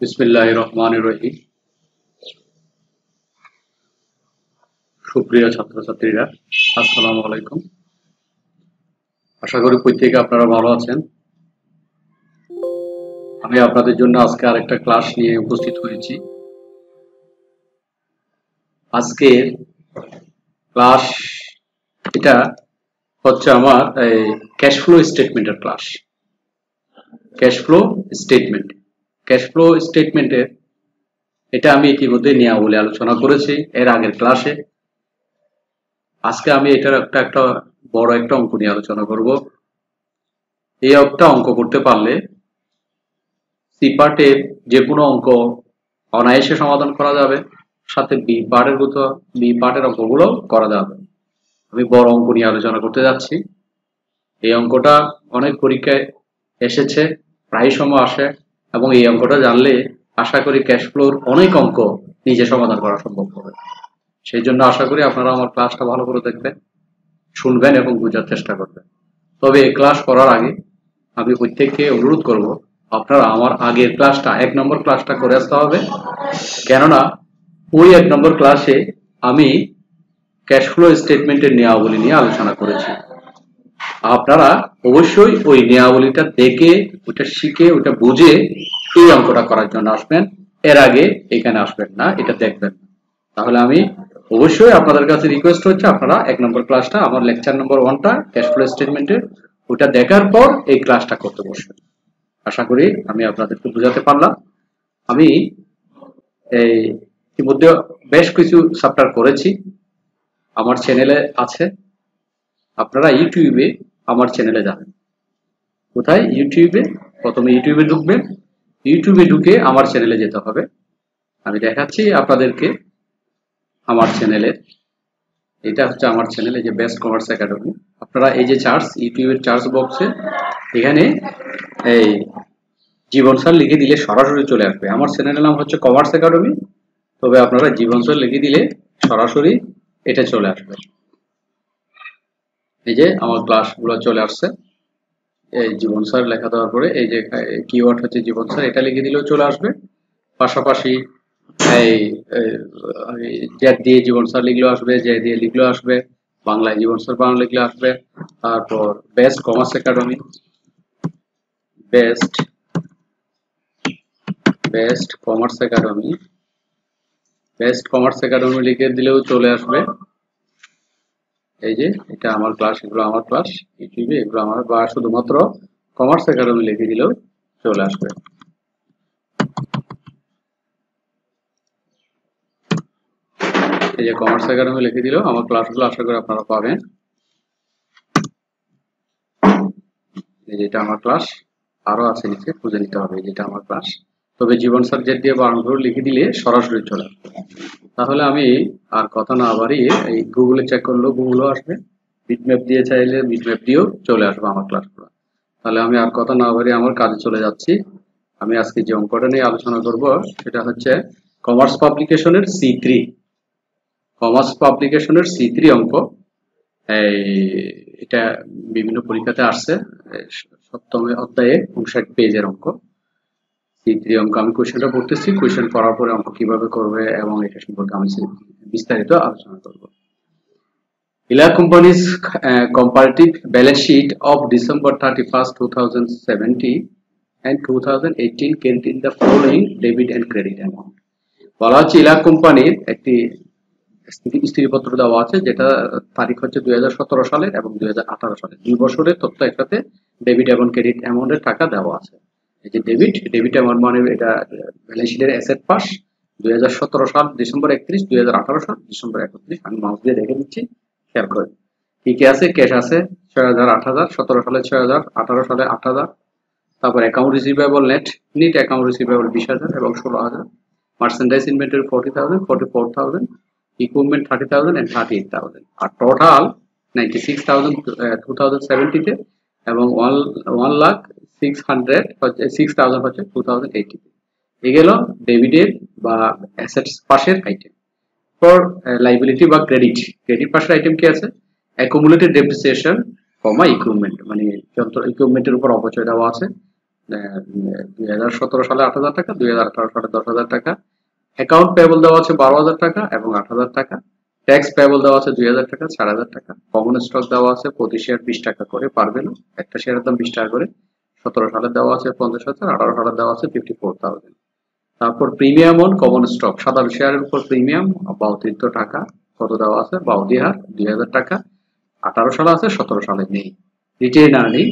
বিসমিল্লাহির রহমানির রহিম। সুপ্রিয় ছাত্রছাত্রীরা, আসসালামু আলাইকুম। আশা করি প্রত্যেকে আপনারা ভালো আছেন। আমি আপনাদের জন্য আজকে আরেকটা ক্লাস নিয়ে উপস্থিত হয়েছি। আজকের ক্লাস এটা হচ্ছে আমার ক্যাশ ফ্লো স্টেটমেন্টের ক্লাস। ক্যাশ ফ্লো স্টেটমেন্ট স্টেটমেন্টের এটা আমি ইতিমধ্যে নিয়মাবলী আলোচনা করেছি এর আগের ক্লাসে। আজকে আমি এটার একটা বড় একটা অঙ্ক নিয়ে আলোচনা করব। এই একটা অঙ্ক করতে পারলে সি পার্টের যে কোনো অঙ্ক অনায়াসে সমাধান করা যাবে, সাথে বি পার্টের অঙ্কগুলো করা যাবে। আমি বড় অঙ্ক নিয়ে আলোচনা করতে যাচ্ছি। এই অঙ্কটা অনেক পরীক্ষায় এসেছে, প্রায় সময় আসে, এবং এই অঙ্কটা জানলে আশা করি ক্যাশ ফ্লোর অনেক অঙ্ক নিজে সমাধান করা সম্ভব হবে। সেই জন্য আশা করি আপনারা আমার ক্লাসটা ভালো করে দেখবেন, শুনবেন এবং বোঝার চেষ্টা করবেন। তবে এই ক্লাস করার আগে আমি প্রত্যেককে অনুরোধ করব, আপনারা আমার আগের ক্লাসটা 1 নম্বর ক্লাসটা করে আসতে হবে। কেননা ওই 1 নম্বর ক্লাসে আমি ক্যাশ ফ্লো স্টেটমেন্টের নিয়মাবলী নিয়ে আলোচনা করেছি। আপনারা অবশ্যই ওই নিয়মাবলীটা দেখে, ওটা শিখে, ওটা বুঝে এই অঙ্কটা করার জন্য আসবেন। এর আগে এখানে আসবেন না, এটা দেখবেন। তাহলে আমি অবশ্যই আপনাদের কাছে রিকোয়েস্ট হচ্ছে, আপনারা 1 নম্বর ক্লাসটা, আমার লেকচার নম্বর 1টা ক্যাশ ফ্লো স্টেটমেন্টের, ওটা দেখার পর এই ক্লাসটা করতে বসবেন। আশা করি আমি আপনাদেরকে বোঝাতে পারলাম। আমি এই ইতিমধ্যে বেশ কিছু চ্যাপ্টার করেছি, আমার চ্যানেলে আছে। আপনারা ইউটিউবে আমার চ্যানেলে যাবেন। কোথায়? ইউটিউবে। প্রথমে ইউটিউবে ঢুকবেন, ইউটিউবে ঢুকে আমার চ্যানেলে যেতে হবে। আমি দেখাচ্ছি আপনাদেরকে আমার চ্যানেলের। এটা হচ্ছে আমার চ্যানেল, এই যে বেস্ট কমার্স একাডেমি। আপনারা এই যে ইউটিউবের সার্চ বক্সে এখানে এই জীবন স্যার লিখে দিলে সরাসরি চলে আসবে। আমার চ্যানেলের নাম হচ্ছে কমার্স একাডেমি, তবে আপনারা জীবন স্যার লিখে দিলে সরাসরি এটা চলে আসবে। এই যে আমার ক্লাসগুলো চলে আসছে, এই জীবন স্যার লেখা দেওয়ার পরে এই যে কিওয়ার্ড হচ্ছে জীবন স্যার, এটা লিখে দিলেও চলে আসবে। পাশাপাশি এই জেড দিয়ে জীবন স্যার লিখলেও আসবে, জে দিয়ে লিখলেও আসবে, বাংলায় জীবন স্যার বাংলা লিখলে আসবে। তারপর best commerce academy, best commerce academy লিখে দিলেও চলে আসবে। এই যে এটা আমার ক্লাস, এগুলো আমার ক্লাস ইউটিউবে, এগুলো আমার, বা শুধুমাত্র কমার্স একাডেমি লিখে দিলেও চলে আসবে। এই যে কমার্স একাডেমি লিখে দিলেও আমার ক্লাসগুলো আশা করি আপনারা পাবেন। এই যেটা আমার ক্লাস, আরো আছে নিচে, খুঁজে নিতে হবে। যেটা আমার ক্লাস, তবে জীবন সাবজেক্ট দিয়ে বানানগুলো লিখে দিলে সরাসরি চলে আসবে। তাহলে আমি আর কথা না বাড়িয়ে এই গুগলে চেক করলেও গুগলও আসবে, বিটম্যাপ দিয়ে চাইলে বিটম্যাপ দিয়েও চলে আসবে আমার ক্লাসগুলো। তাহলে আমি আর কথা না বাড়িয়ে আমার কাজে চলে যাচ্ছি। আমি আজকে যে অঙ্কটা নিয়ে আলোচনা করব সেটা হচ্ছে কমার্স পাবলিকেশনের C3 অঙ্ক। এটা বিভিন্ন পরীক্ষাতে আসছে, 7ম অধ্যায়ে 59 পেজের অঙ্ক। C3 অঙ্ক আমি কোশ্চেনটা পড়তেছি, কোশ্চেন পড়ার পরে অঙ্ক কিভাবে করবে এবং এটা সম্পর্কে আমি বিস্তারিত আলোচনা করব। Ila Company's comparative balance sheet of December 31st, 2017 and 2018 contain the following debit and credit amount. বলা হচ্ছে ইলা কোম্পানির একটি স্থিতিপত্র দেওয়া আছে, যেটা তারিখ হচ্ছে 2017 সালের এবং 2018 সালের 2 বছরের তথ্য একসাথে ডেবিট এবং ক্রেডিট অ্যামাউন্টের টাকা দেওয়া আছে। এই যে ডেবিট অ্যামাউন্ট মানে এটা ব্যালেন্স শিটের অ্যাসেট পাস 2017 সাল ডিসেম্বর 31, 2018 সাল ডিসেম্বর 31। আমি মাউস দিয়ে রেখে দিচ্ছি, খেয়াল করে। কি কি আছে? ক্যাশ আছে 6000, 8000, 17 সালে 6000, 18 সালে 8000। তারপর account receivable net account receivable 20000 এবং 16000। মার্চেন্ডাইজ ইনভেন্টরি 40,000, 44,000, equipment 30,000 and 38,000, আর টোটাল 96,000 2070 তে, এবং 1,06,000 হচ্ছে 2080 তে। এই গেল ডেবিটের বা অ্যাসেটস পাশের আইটেম। ফর লাইবিলিটি বা ক্রেডিট পাশের আইটেম কি আছে? অ্যাকুমুলেটেড ডেপ্রিসিয়েশন, ইকুইপমেন্ট, মানে যন্ত্র ইকুইপমেন্টের উপর অপচয় দেওয়া আছে। 2017 সালে 8,000 টাকা, 2018 সালে 10,000 টাকা। অ্যাকাউন্ট পেয়েবল দেওয়া আছে 12,000 টাকা এবং 8,000 টাকা। ট্যাক্স পেয়েবল দেওয়া আছে 2,000 টাকা, 4,000 টাকা। কমন স্টক দেওয়া আছে প্রতি শেয়ার 20 টাকা করে পার ভ্যালু, একটা শেয়ারের দাম 20 টাকা করে। 17 সালে দেওয়া আছে 50,000, 18 সালে দেওয়া আছে 54,000। তারপর প্রিমিয়াম অন কমন স্টক, সাধারণ শেয়ারের উপর প্রিমিয়াম বা অতিরিক্ত টাকা কত দেওয়া আছে, বা অধিহার 2,000 টাকা। 18 সালে আছে, 17 সালে নেই। রিটেইন আর্নিং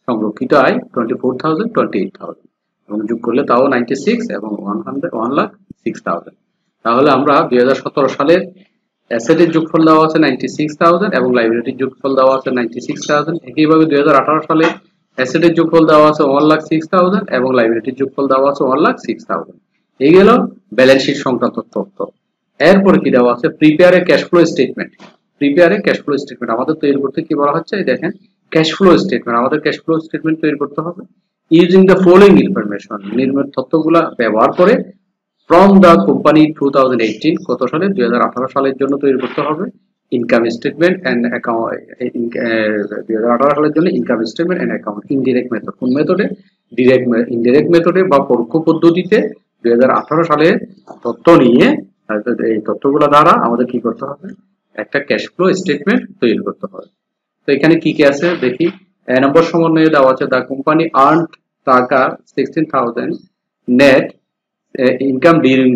সংরক্ষিত আয় 24,000, 28,000 এবং যোগ করলে তাও 96 এবং 1,06,000। তাহলে আমরা 2017 সালের অ্যাসেটের যোগফল দেওয়া আছে 96,000 এবং লাইবিলিটির যোগফল দেওয়া আছে 96,000। একইভাবে 2018 সালে অ্যাসেটের যোগফল দেওয়া আছে 1,06,000 এবং লাইবিলিটির যোগফল দেওয়া আছে 1,06,000। এই গেল ব্যালেন্স শিট সংক্রান্ত তথ্য। এরপরে কি দেওয়া আছে, prepare a cash flow statement. Prepare a cash flow statement আমাদের তৈরি করতে কি বলা হচ্ছে, এই দেখেন ক্যাশ ফ্লো স্টেটমেন্ট। আমাদের ক্যাশ ফ্লো স্টেটমেন্ট তৈরি করতে হবে ইউজিং দ্য ফলোইং ইনফরমেশন, নিম্নের তথ্যগুলা ব্যবহার করে। ফ্রম দ্য কোম্পানি 2018, কত সালে, 2018 সালের জন্য তৈরি করতে হবে ইনকাম স্টেটমেন্ট এন্ড অ্যাকাউন্ট। 2018 সালের জন্য income statement and account. Indirect method, কোন মেথডে, ইনডিরেক্ট মেথডে বা পরোক্ষ পদ্ধতিতে 2018 সালের তথ্য নিয়ে এই তথ্যগুলো দ্বারা আমাদের কি করতে হবে, একটা ক্যাশ ফ্লো স্টেটমেন্ট তৈরি করতে হবে। তো এখানে কি কি আছে দেখি। এ নম্বর সমন্বয়ে দেওয়া আছে, দা কোম্পানি আর্নড টাকা 16,000 নেট ইনকাম ডিউরিং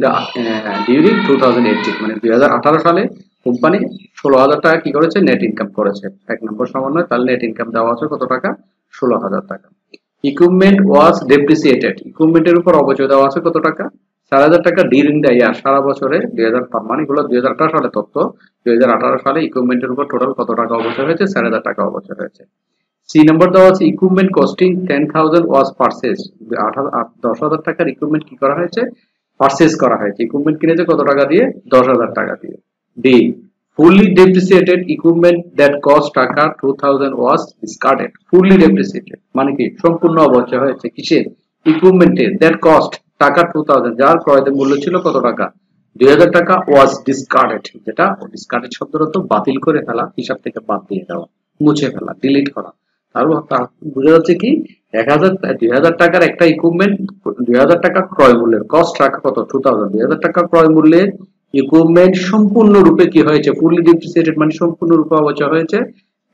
2018, মানে 2018 সালে কোম্পানি 16,000 টাকা কি করেছে, নেট ইনকাম করেছে। এক নম্বর সমন্বয়, তাহলে নেট ইনকাম দেওয়া আছে কত টাকা, 16,000 টাকা। ইকুইপমেন্ট ওয়াজ ডেপ্রিসিয়েটেড, ইকুইপমেন্টের উপর অবচয় দেওয়া আছে কত টাকা, 4,000 টাকা। ডিউরিং দ্য ইয়ার, সারা বছরে 2000, মানে এগুলো 2018 সালে তথ্য। 2018 সালে ইকুইপমেন্টের উপর টোটাল কত টাকা অবচয় হয়েছে, 4,000 টাকা অবচয় হয়েছে। সি নম্বর দেওয়া আছে, ইকুইপমেন্ট কস্টিং 10,000 ওয়াজ পারচেজ, 10,000 টাকার ইকুইপমেন্ট কি করা হয়েছে, পারচেজ করা হয়েছে। ইকুইপমেন্ট কিনেছে কত টাকা দিয়ে, 10,000 টাকা দিয়ে। D fully depreciated equipment that cost টাকা 2,000 ওয়াজ ডিসকার্ডেড। ফুললি ডেপ্রিসিয়েটেড মানে কি, সম্পূর্ণ অবচয় হয়েছে কিসের, ইকুইপমেন্টের। দ্যাট কস্ট টাকা 2,000, যার ক্রয়ের মূল্য ছিল কত টাকা, 2,000 টাকা। ওয়াজ ডিসকার্ডেড, যেটা ডিসকার্ডেড শব্দের অর্থ বাতিল করে ফেলা, হিসাব থেকে বাদ দিয়ে দেওয়া, মুছে ফেলা, ডিলিট করা। তার বোঝা যাচ্ছে কি, 2,000 টাকার একটা ইকুইপমেন্ট, 2,000 টাকা ক্রয় মূল্যের, কস্ট টাকা কত, 2,000, 2,000 টাকা ক্রয় মূল্যের ইকুইপমেন্ট সম্পূর্ণরূপে কি হয়েছে, ফুললি ডেপ্রিসিয়েটেড মানে সম্পূর্ণরূপে অবচয় হয়েছে।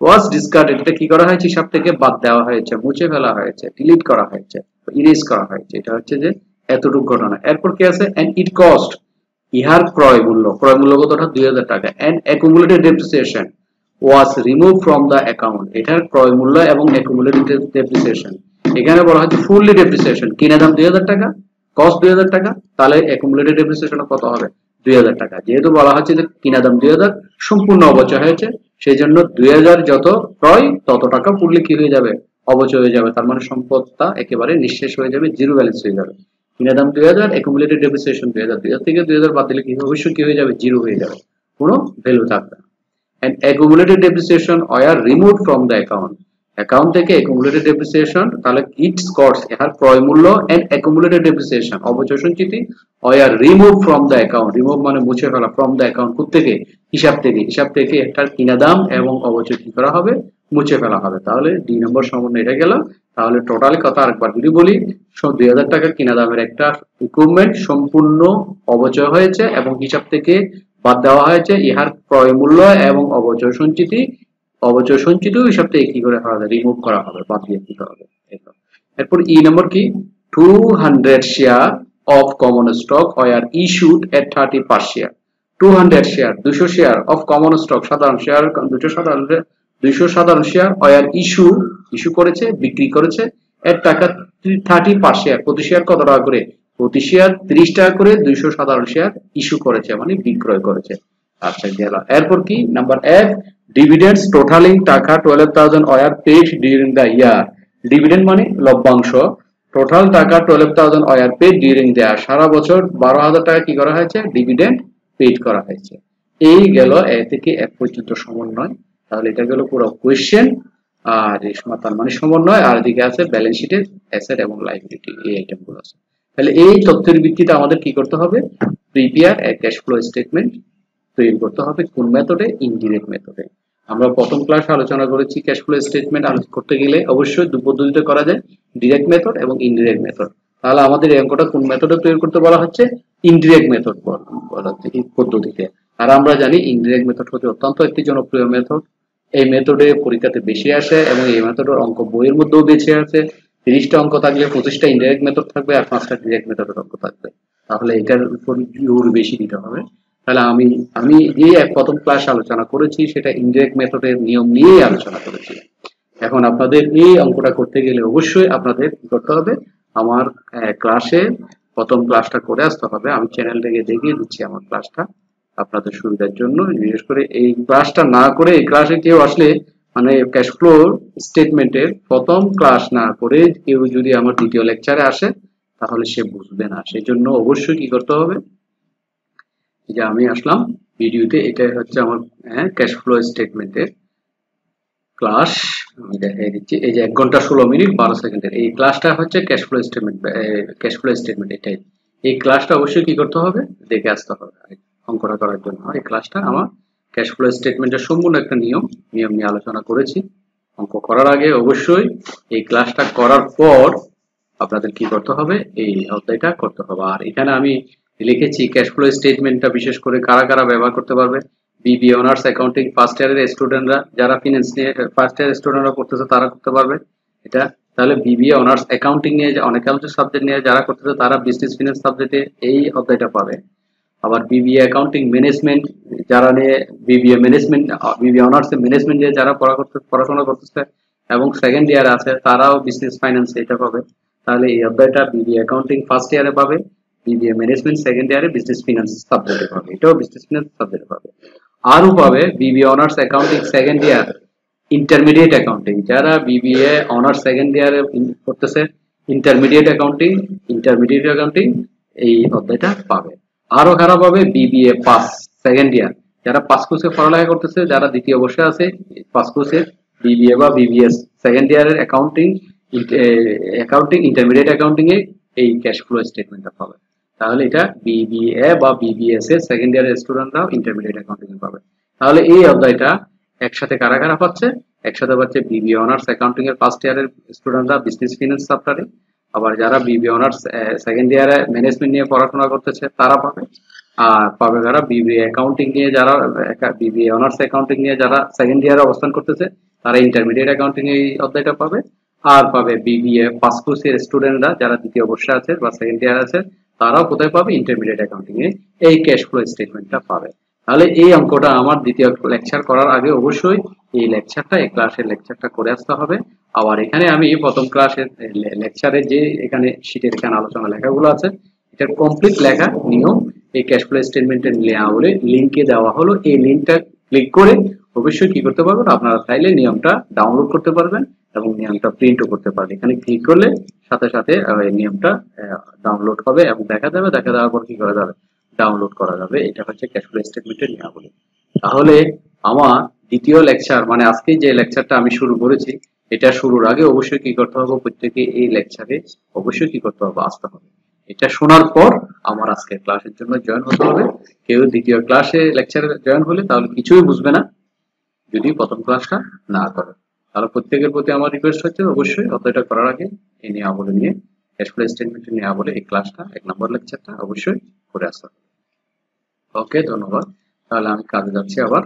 ওয়াজ ডিসকার্ডেড, এটা কি করা হয়েছে, হিসাব থেকে বাদ দেওয়া হয়েছে, মুছে ফেলা হয়েছে, ডিলিট করা হয়েছে, ইরেজ করা হয়েছে। এটা হচ্ছে যে এতটুকু ঘটনা। এরপর কি আছে, এন্ড ইট কস্ট, ইহার ক্রয় মূল্য কতটা, 2,000 টাকা। And accumulated depreciation was remove from the account, এটার ক্রয় মূল্য এবং অ্যাকুমুলেটেড ডেপ্রিসিয়েশন। এখানে বলা হচ্ছে ফুললি ডেপ্রিসিয়েশন, কিনা দাম 2,000 টাকা, কস্ট 2,000 টাকা, তাহলে অ্যাকুমুলেটেড ডেপ্রিসিয়েশন কত হবে, 2,000 টাকা। যেহেতু বলা হচ্ছে যে কিনা দাম 2,000, সম্পূর্ণ অবচয় হয়েছে, সেই জন্য 2,000 যত ক্রয় তত টাকা ফুললি কি হয়ে যাবে, অবচয় হয়ে যাবে। তার মানে সম্পদটা একেবারে নিঃশেষ হয়ে যাবে, জিরো ব্যালেন্স হয়ে যাবে। কিনা দাম 2,000, অ্যাকুমুলেটেড ডেপ্রিসিয়েশন 2,000, 2,000 থেকে 2,000 বাদ দিলে কি অবশ্যই কি হয়ে যাবে, জিরো হয়ে যাবে, কোনো ভ্যালু থাকবে না। And accumulated depreciation were removed from the account, account থেকে accumulated depreciation, তাহলে its cost, এর ক্রয় মূল্য and accumulated depreciation অবচয় সঞ্চিতি were removed from the account, remove মানে মুছে ফেলা, from the account থেকে, হিসাব থেকে এটার কিনা দাম এবং অবচয় কি করা হবে, মুছে ফেলা হবে। তাহলে ডি নম্বর সমন্বয় এটা গেল। তাহলে টোটাল কথা আরেকবার যদি বলি, 2,000 টাকা কিনা দামের একটা ইকুইপমেন্ট সম্পূর্ণ অবচয় হয়েছে এবং হিসাব থেকে বাদ দেওয়া হয়েছে, ইহার ক্রয় মূল্য এবং অবচয় সঞ্চিত হিসাব থেকে কি করে করা যায়, রিমুভ করা হবে, বাদ দিয়ে কি করা হবে। এরপর ই নম্বর কি, 200 share of common stock war issued at 30 per share. 200 share, 200 share of common stock, সাধারণ শেয়ার, 200 সাধারণ শেয়ার ওয়ার ইস্যু করেছে, বিক্রি করেছে, এর টাকা 30 পার শেয়ার, প্রতি শেয়ার কত টাকা করে, প্রতি শেয়ার 30 টাকা করে 200 সাধারণ শেয়ার ইস্যু করেছে, মানে বিক্রয় করেছে। আচ্ছা গেল। এরপর কি, নাম্বার এক, ডিভিডেন্ডস টোটালিং টাকা 12,000 were paid during the year. Dividend মানে লভ্যাংশ, টোটাল টাকা 12,000 were paid during the year, সারা বছর 12,000 টাকা কি করা হয়েছে, ডিভিডেন্ড পেড করা হয়েছে। এই গেল এ থেকে এক পর্যন্ত সমন্বয়। তাহলে এটা গেল পুরো কোয়েশ্চেন, আর তার মানে সমন্বয়, আর এদিকে আছে ব্যালেন্স শিটের অ্যাসেট এবং লাইবিলিটি, এই আইটেমগুলো আছে। তাহলে এই তথ্যের ভিত্তিতে আমাদের কি করতে হবে, prepare a cash flow statement তৈরি করতে হবে। কোন মেথডে, ইনডিরেক্ট মেথডে। আমরা প্রথম ক্লাসে আলোচনা করেছি ক্যাশ ফ্লো স্টেটমেন্ট করতে গেলে অবশ্যই দুই পদ্ধতিতে করা যায়, ডিরেক্ট মেথড এবং ইনডিরেক্ট মেথড। তাহলে আমাদের এই অঙ্কটা কোন মেথডে তৈরি করতে বলা হচ্ছে? ইনডিরেক্ট মেথড বলা হচ্ছে এই পদ্ধতিতে। আর আমরা জানি ইনডিরেক্ট মেথড হচ্ছে অত্যন্ত একটি জনপ্রিয় মেথড। এই মেথডে পরীক্ষাতে বেশি আসে এবং এই মেথডের অঙ্ক বইয়ের মধ্যেও বেশি আছে। 30টা অঙ্ক থাকলে 25টা ইনডিরেক্ট মেথড থাকবে আর 5টা ডিরেক্ট মেথডের অঙ্ক থাকবে। তাহলে এটার উপর জোর বেশি দিতে হবে। তাহলে আমি যে প্রথম ক্লাস আলোচনা করেছি সেটা ইনডিরেক্ট মেথডের নিয়ম নিয়েই আলোচনা করেছি। এখন আপনাদের এই অঙ্কটা করতে গেলে অবশ্যই আপনাদের কি করতে হবে? আমার ক্লাসে প্রথম ক্লাসটা করে আসতে হবে। আমি চ্যানেল থেকে দেখিয়ে দিচ্ছি আমার ক্লাসটা আপনাদের সুবিধার জন্য। বিশেষ করে এই ক্লাসটা না করে এই ক্লাসে কেউ আসলে মানে ক্যাশ ফ্লো স্টেটমেন্টের প্রথম ক্লাস না করে কেউ যদি আমার দ্বিতীয় লেকচারে আসে তাহলে সে বুঝবে না। সেই জন্য অবশ্যই কি করতে হবে? যে আমি আসলাম ভিডিওতে, এটাই হচ্ছে আমার ক্যাশ ফ্লো স্টেটমেন্টের ক্লাস। আমি দেখাই দিচ্ছি, এই যে 1 ঘন্টা 16 মিনিট 12 সেকেন্ডের এই ক্লাসটা হচ্ছে ক্যাশ ফ্লো স্টেটমেন্ট। এটাই এই ক্লাসটা অবশ্যই কি করতে হবে? দেখে আসতে হবে অঙ্কটা করার জন্য। এই ক্লাসটা আমার ক্যাশ ফ্লো স্টেটমেন্টের সম্পূর্ণ একটা নিয়ম নিয়ে আলোচনা করেছি। অঙ্ক করার আগে অবশ্যই এই ক্লাসটা করার পর আপনাদের কি করতে হবে? এই অধ্যায়টা করতে হবে। আর এখানে আমি লিখেছি ক্যাশ ফ্লো স্টেটমেন্টটা বিশেষ করে কারা কারা ব্যবহার করতে পারবে? বিবিএ অনার্স অ্যাকাউন্টিং ফার্স্ট ইয়ারের স্টুডেন্টরা, যারা ফিনান্স নিয়ে ফার্স্ট ইয়ার স্টুডেন্টরা করতেছে তারা করতে পারবে এটা। তাহলে বিবিএ অনার্স অ্যাকাউন্টিং নিয়ে অনেক সাবজেক্ট নিয়ে যারা করতেছে তারা বিজনেস ফিনান্স সাবজেক্টে এই অধ্যায়টা পাবে। আবার বিবিএ অ্যাকাউন্টিং ম্যানেজমেন্ট যারা নিয়ে বিবিএ অনার্স ম্যানেজমেন্ট নিয়ে যারা পড়াশোনা করতেছে এবং সেকেন্ড ইয়ারে আছে তারাও বিজনেস ফাইন্যান্স এটা পাবে। তাহলে এই অধ্যায়টা বিবিএ অ্যাকাউন্টিং ফার্স্ট ইয়ারে পাবে, বিবিএ ম্যানেজমেন্ট সেকেন্ড ইয়ারে বিজনেস ফিনান্স সাবজেক্টে পাবে, এটাও বিজনেস ফিনান্স সাবজেক্টে পাবে। আরও পাবে BBA honours accounting second year intermediate accounting, যারা বিবিএ অনার্স সেকেন্ড ইয়ারে করতেছে ইন্টারমিডিয়েট অ্যাকাউন্টিং এই অধ্যায়টা পাবে। আরো খারাপ হবে বিবিএ পাস সেকেন্ড ইয়ার, যারা পাস কোর্সে পড়ালেখা করতেছে, যারা দ্বিতীয় বর্ষে আছে পাস কোর্সের বিবিএ বা বিবিএস সেকেন্ড ইয়ারের অ্যাকাউন্টিং ইন্টারমিডিয়েট অ্যাকাউন্টিং এ এই ক্যাশ ফ্লো স্টেটমেন্টটা পাবে। তাহলে এটা বিবিএ বা বিবিএস এর সেকেন্ড ইয়ারের স্টুডেন্টরাও ইন্টারমিডিয়েট অ্যাকাউন্টিং পাবে। তাহলে এই অধ্যায়টা একসাথে কারা কারা পাচ্ছে? একসাথে পাচ্ছে বিবিএ অনার্স অ্যাকাউন্টিং এর ফার্স্ট ইয়ারের স্টুডেন্টরা বিজনেস ফিনান্স চ্যাপ্টারে, আবার যারা বিবিএ অনার্স সেকেন্ড ইয়ারে ম্যানেজমেন্ট নিয়ে পড়াশোনা করতেছে তারা পাবে। আর পাবে যারা বিবিএ অ্যাকাউন্টিং নিয়ে যারা বিবিএ অনার্স অ্যাকাউন্টিং নিয়ে যারা সেকেন্ড ইয়ারে অবস্থান করতেছে তারা ইন্টারমিডিয়েট অ্যাকাউন্টিং এই অধ্যায়টা পাবে। আর পাবে বিবিএ পাস কোর্সের স্টুডেন্টরা যারা দ্বিতীয় বর্ষে আছে বা সেকেন্ড ইয়ার আছে তারাও কোথায় পাবে? ইন্টারমিডিয়েট অ্যাকাউন্টিং এ এই ক্যাশ ফ্লো স্টেটমেন্টটা পাবে। তাহলে এই অঙ্কটা আমার দ্বিতীয় লেকচার করার আগে অবশ্যই এই ক্লাসের লেকচারটা করে আসতে হবে। আবার এখানে আমি প্রথম ক্লাসের লেকচারে যে এখানে শীটের এখানে আলোচনা লেখাগুলো আছে এটার কমপ্লিট লেখা নিয়ম এই ক্যাশ ফ্লো স্টেটমেন্টের বলে লিঙ্কে দেওয়া হলো। এই লিঙ্কটা ক্লিক করে অবশ্যই কি করতে পারবেন? আপনারা চাইলে নিয়মটা ডাউনলোড করতে পারবেন এবং নিয়মটা প্রিন্টও করতে পারবেন। এখানে ক্লিক করলে সাথে সাথে নিয়মটা ডাউনলোড হবে এবং দেখা দেওয়ার পর কি করা যাবে? ডাউনলোড করা যাবে। এটা হচ্ছে ক্যাশ ফ্লো স্টেটমেন্টের নিয়মাবলী। তাহলে আমার দ্বিতীয় লেকচার মানে আজকে যে লেকচারটা আমি শুরু করেছি এটা শুরুর আগে অবশ্যই কি করতে হবে? প্রত্যেকে এই লেকচারে অবশ্যই কি করতে হবে? আসতে হবে। এটা শোনার পর আমার আজকের ক্লাসের জন্য জয়েন হতে হবে। কেউ দ্বিতীয় ক্লাসে লেকচারে জয়েন হলে তাহলে কিছুই বুঝবে না যদি প্রথম ক্লাসটা না করে। তাহলে প্রত্যেকের প্রতি আমার রিকোয়েস্ট হচ্ছে অবশ্যই অধ্যায়টা করার আগে এই নিয়মাবলী নিয়ে ক্যাশ ফ্লো স্টেটমেন্টের নিয়মাবলী এই ক্লাসটা 1 নম্বর লেকচারটা অবশ্যই করে আসতে হবে। ওকে, ধন্যবাদ। তাহলে আমি কাজে যাচ্ছি আবার।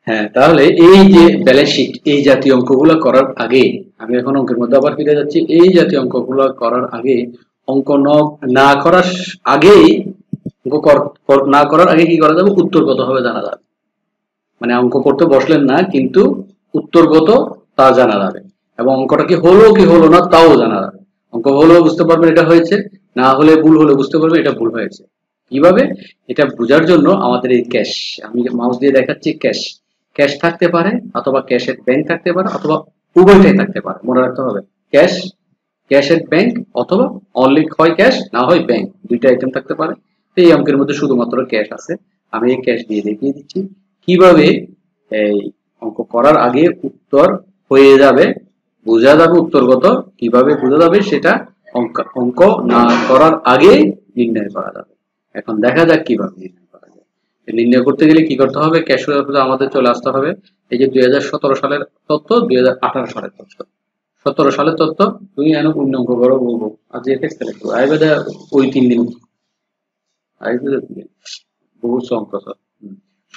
হ্যাঁ, তাহলে এই যে ব্যালেন্স শিট এই জাতীয় অঙ্কগুলো করার আগে আমি এখন অঙ্কের মধ্যে আবার ফিরে যাচ্ছি। এই জাতীয় অঙ্কগুলো করার আগে অঙ্ক না করার আগেই না করার আগে কি করা যাবে? উত্তর কত হবে জানা যাবে। মানে অঙ্ক করতে বসলেন না কিন্তু উত্তর কত তা জানা যাবে এবং অঙ্কটা কি হলো না তাও জানা যাবে। অঙ্ক হলেও বুঝতে পারবেন এটা হয়েছে, না হলে ভুল হলে বুঝতে পারবেন এটা ভুল হয়েছে। কিভাবে? এটা বোঝার জন্য আমাদের এই ক্যাশ, আমি মাউস দিয়ে দেখাচ্ছি, ক্যাশ থাকতে পারে অথবা ক্যাশের ব্যাংক থাকতে পারে অথবা উভয়টাই থাকতে পারে। মনে রাখতে হবে ক্যাশের ব্যাংক অথবা অনলি হয় ক্যাশ না হয় ব্যাংক, দুইটা আইটেম থাকতে পারে। এই অঙ্কের মধ্যে শুধুমাত্র ক্যাশ আছে। আমি এই ক্যাশ দিয়ে দেখিয়ে দিচ্ছি কিভাবে এই অঙ্ক করার আগে উত্তর হয়ে যাবে, বোঝা যাবে উত্তর কত, কিভাবে বোঝা যাবে সেটা অঙ্ক না করার আগে নির্ণয় করা যাবে। এখন দেখা যাক কিভাবে নির্ণয় করা যায়। নির্ণয় করতে গেলে কি করতে হবে, ক্যাশ ফ্লো আমাদের চলে আসতে হবে এই যে 2017 সালের তথ্য, 2018 সালের তথ্য। 17 সালের তথ্য তুমি এনে পূর্ণ অঙ্ক করো বলবো আজ এটা সিলেক্ট করো আইবাদা ওই 3 দিন আইবাদা বহু অঙ্ক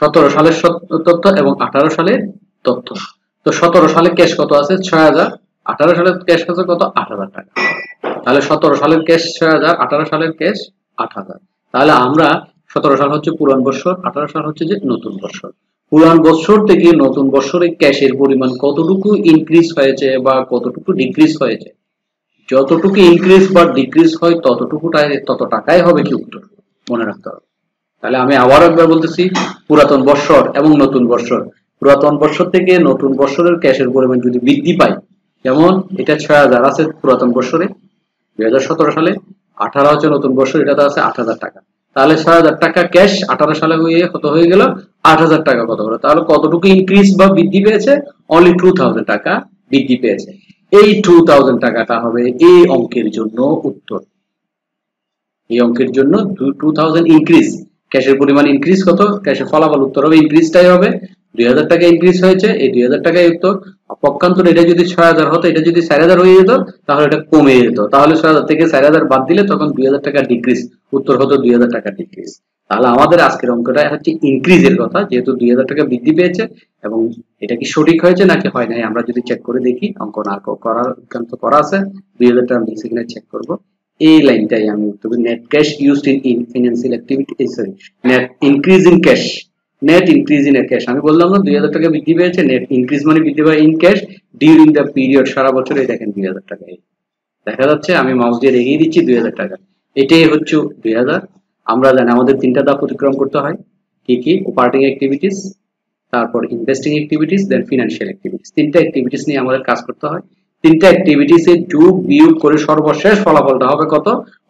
17 সালের তথ্য এবং 18 সালের তথ্য। তো 17 সালে ক্যাশ কত আছে 6000, 18 সালের ক্যাশ আছে কত 8000 টাকা। তাহলে 17 সালের ক্যাশ 6000, 18 সালের ক্যাশ 8000। তাহলে আমরা 17 সাল হচ্ছে পুরান বছর, 18 সাল হচ্ছে যে নতুন বছর। পুরান বছর থেকে নতুন বছরে ক্যাশের পরিমাণ কতটুকু ইনক্রিজ হয়েছে বা কতটুকু ডিক্রিজ হয়েছে, যতটুকু ইনক্রিজ বা ডিক্রিজ হয় তত টাকাই হবে কি উত্তর, মনে রাখতে হবে। তাহলে আমি আবার একবার বলতেছি, পুরাতন বৎসর এবং নতুন বৎসর, পুরাতন বৎসর থেকে নতুন বৎসরের ক্যাশের পরিমাণ যদি বৃদ্ধি পায়, যেমন এটা 6000 আছে পুরাতন বৎসরে 2017 সালে, 18 হচ্ছে নতুন বৎসর, এটাতে আছে 8000 টাকা। তাহলে 6000 টাকা ক্যাশ 18 সালে কত হয়ে গেল 8000 টাকা কত হলো, তাহলে কতটুকু ইনক্রিজ বা বৃদ্ধি পেয়েছে, অনলি 2000 টাকা বৃদ্ধি পেয়েছে। এই 2000 টাকাটা হবে এই অঙ্কের জন্য উত্তর। এই অঙ্কের জন্য 2000 ইনক্রিজ, ক্যাশের পরিমাণ ইনক্রিজ কত, ক্যাশের ফলাফল উত্তর হবে ইনক্রিজটাই হবে। 2000 টাকা ইনক্রিজ হয়েছে, এই 2000 টাকাই উত্তর। পক্ষান্তরে এটা যদি 6000 হতো, এটা যদি 4000 হয়ে যেত তাহলে এটা কমে যেত। তাহলে 6000 থেকে 4000 বাদ দিলে তখন 2000 টাকা ডিক্রিজ, উত্তর হতো 2000 টাকা ডিক্রিজ। তাহলে আমাদের আজকের অঙ্কটা হচ্ছে ইনক্রিজের কথা, যেহেতু 2000 টাকা বৃদ্ধি পেয়েছে। এবং এটা কি সঠিক হয়েছে নাকি হয় নাই আমরা যদি চেক করে দেখি, অঙ্ক না করার করা আছে, 2000 টাকা মিলছে কিনা চেক করবো। এই লাইনটাই আমি তবে net cash used in financial activity, sorry, net increase in cash, net increase in cash. আমি বললাম না 2000 টাকা বৃদ্ধি পেয়েছে, নেট ইনক্রিজ মানে বৃদ্ধি পায় in cash during the period, সারা বছরে দেখেন 2000 টাকা দেখা যাচ্ছে। আমি মাউস দিয়ে দেখিয়ে দিচ্ছি 2000 টাকা, এটাই হচ্ছে 2000। আমরা জানি আমাদের 3টা ধাপ অতিক্রম করতে হয়, কি কি, অপারেটিং অ্যাক্টিভিটিস, তারপর ইনভেস্টিং অ্যাক্টিভিটিস, দেন ফিনান্সিয়াল অ্যাক্টিভিটিস। 3টা অ্যাক্টিভিটিস নিয়ে আমাদের কাজ করতে হয়। 3টা অ্যাক্টিভিটিসে যোগ বিয়োগ করে সর্বশেষ ফলাফলটা হবে কত,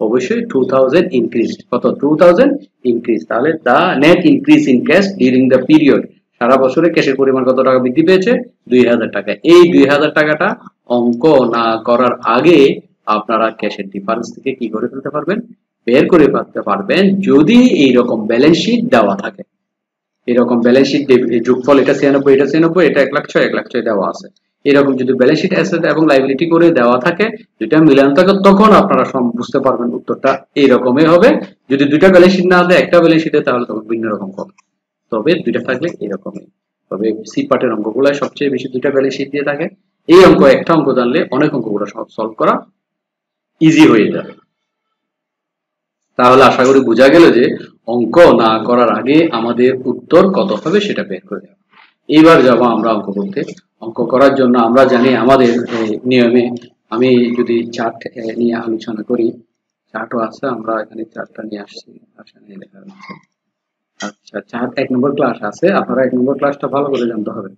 অবশ্যই 2000 ইনক্রিজ, কত 2000 ইনক্রিজ। তাহলে the net increase in cash during the period, সারা বছরে ক্যাশের পরিমাণ কত টাকা বৃদ্ধি পেয়েছে 2000 টাকা। এই 2000 টাকাটা অঙ্ক না করার আগে আপনারা ক্যাশের ডিফারেন্স থেকে কি করে ফেলতে পারবেন, বের করে ফেলতে পারবেন, যদি এইরকম ব্যালেন্স শিট দেওয়া থাকে। এরকম ব্যালেন্স শিট যোগফল এটা 96, এটা 96, এটা 1,06,000, 1,06,000 দেওয়া আছে। এরকম যদি ব্যালেন্স শিট অ্যাসেট এবং লাইবিলিটি করে দেওয়া থাকে, দুইটা মিলানো থাকে, তখন আপনারা বুঝতে পারবেন উত্তরটা এইরকমই হবে। যদি দুইটা ব্যালেন্স শিট না দেয়, একটা ব্যালেন্স শিটে, তাহলে তখন ভিন্ন রকম হবে। তবে দুইটা থাকলে এরকমই। তবে সি পার্টের অঙ্কগুলো সবচেয়ে বেশি দুইটা ব্যালেন্স শিট দিয়ে থাকে। এই অঙ্ক একটা অঙ্ক জানলে অনেক অঙ্কগুলো সলভ করা ইজি হয়ে যাবে। তাহলে আশা করি বোঝা গেল যে অঙ্ক না করার আগে আমাদের উত্তর কত হবে সেটা বের করে দেওয়া। এইবার যাব আমরা অঙ্ক করতে। অঙ্ক করার জন্য আমরা জানি আমাদের নিয়মে, আমি যদি চার্ট নিয়ে আলোচনা করি, চার্টও আছে, আমরা এখানে চার্টটা নিয়ে আসছি, নিয়ে দেখা যাচ্ছে। আচ্ছা, চার্ট 1 নম্বর ক্লাস আছে, আপনারা 1 নম্বর ক্লাসটা ভালো করে জানতে হবে।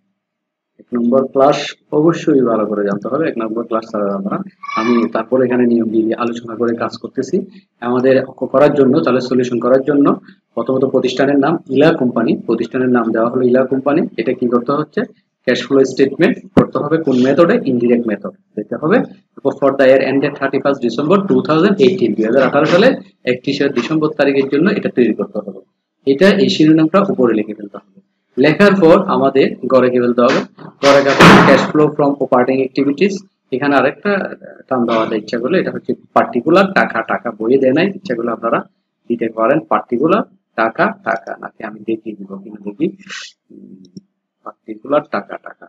1 নম্বর ক্লাস অবশ্যই ভালো করে জানতে হবে। 1 নম্বর ক্লাস ছাড়া আমরা, আমি তারপরে এখানে নিয়ম দিয়ে আলোচনা করে কাজ করতেছি। আমাদের অঙ্ক করার জন্য, তাহলে সলিউশন করার জন্য প্রথমত প্রতিষ্ঠানের নাম ইলা কোম্পানি, প্রতিষ্ঠানের নাম দেওয়া হলো ইলা কোম্পানি। এটা কি করতে হচ্ছে, ক্যাশ ফ্লো স্টেটমেন্ট করতে হবে, কোন মেথডে, ইনডিরেক্ট মেথড দিতে হবে। For the year ended 31 December 2018, 2018 সালে 31 ডিসেম্বর তারিখের জন্য এটা তৈরি করতে হবে। এটা এই শিরোনামটা উপরে লিখে ফেলতে হবে। লেখার পর আমাদের গড়ে কি বলতে হবে, গড়ে cash flow from operating activities. এখানে আরেকটা টার্ম দেওয়া যায় ইচ্ছা করলে, এটা হচ্ছে পার্টিকুলার টাকা, টাকা বইয়ে দেয় নাই, ইচ্ছা করলে আপনারা দিতে পারেন পার্টিকুলার টাকা, টাকা নাকি আমি দেখিয়ে দিব কিনা দেখি, পার্টিকুলার টাকা, টাকা,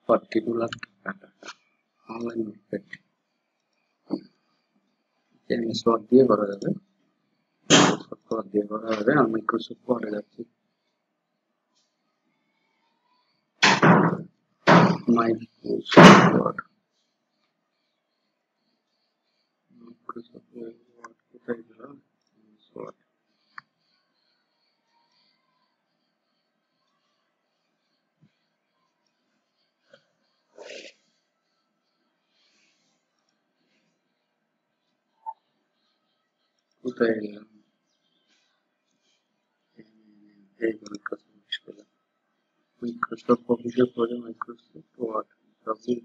পার্টিকুলার টাকা, অনলাইন মার্কেট এমএস ওয়ার্ড দিয়ে করা যাবে, ওয়ার্ড দিয়ে করা যাবে। আমি মাইক্রোসফট ওয়ার্ডে যাচ্ছি, মাইক্রোসফট ওয়ার্ড, মাইক্রোসফট ওয়ার্ড কোথায় গেল, ওয়ার্ড, কোথায় গেলাম, এই মাইক্রোসফট অফিসের পরে মাইক্রোসফট ওয়ার্ড, সবই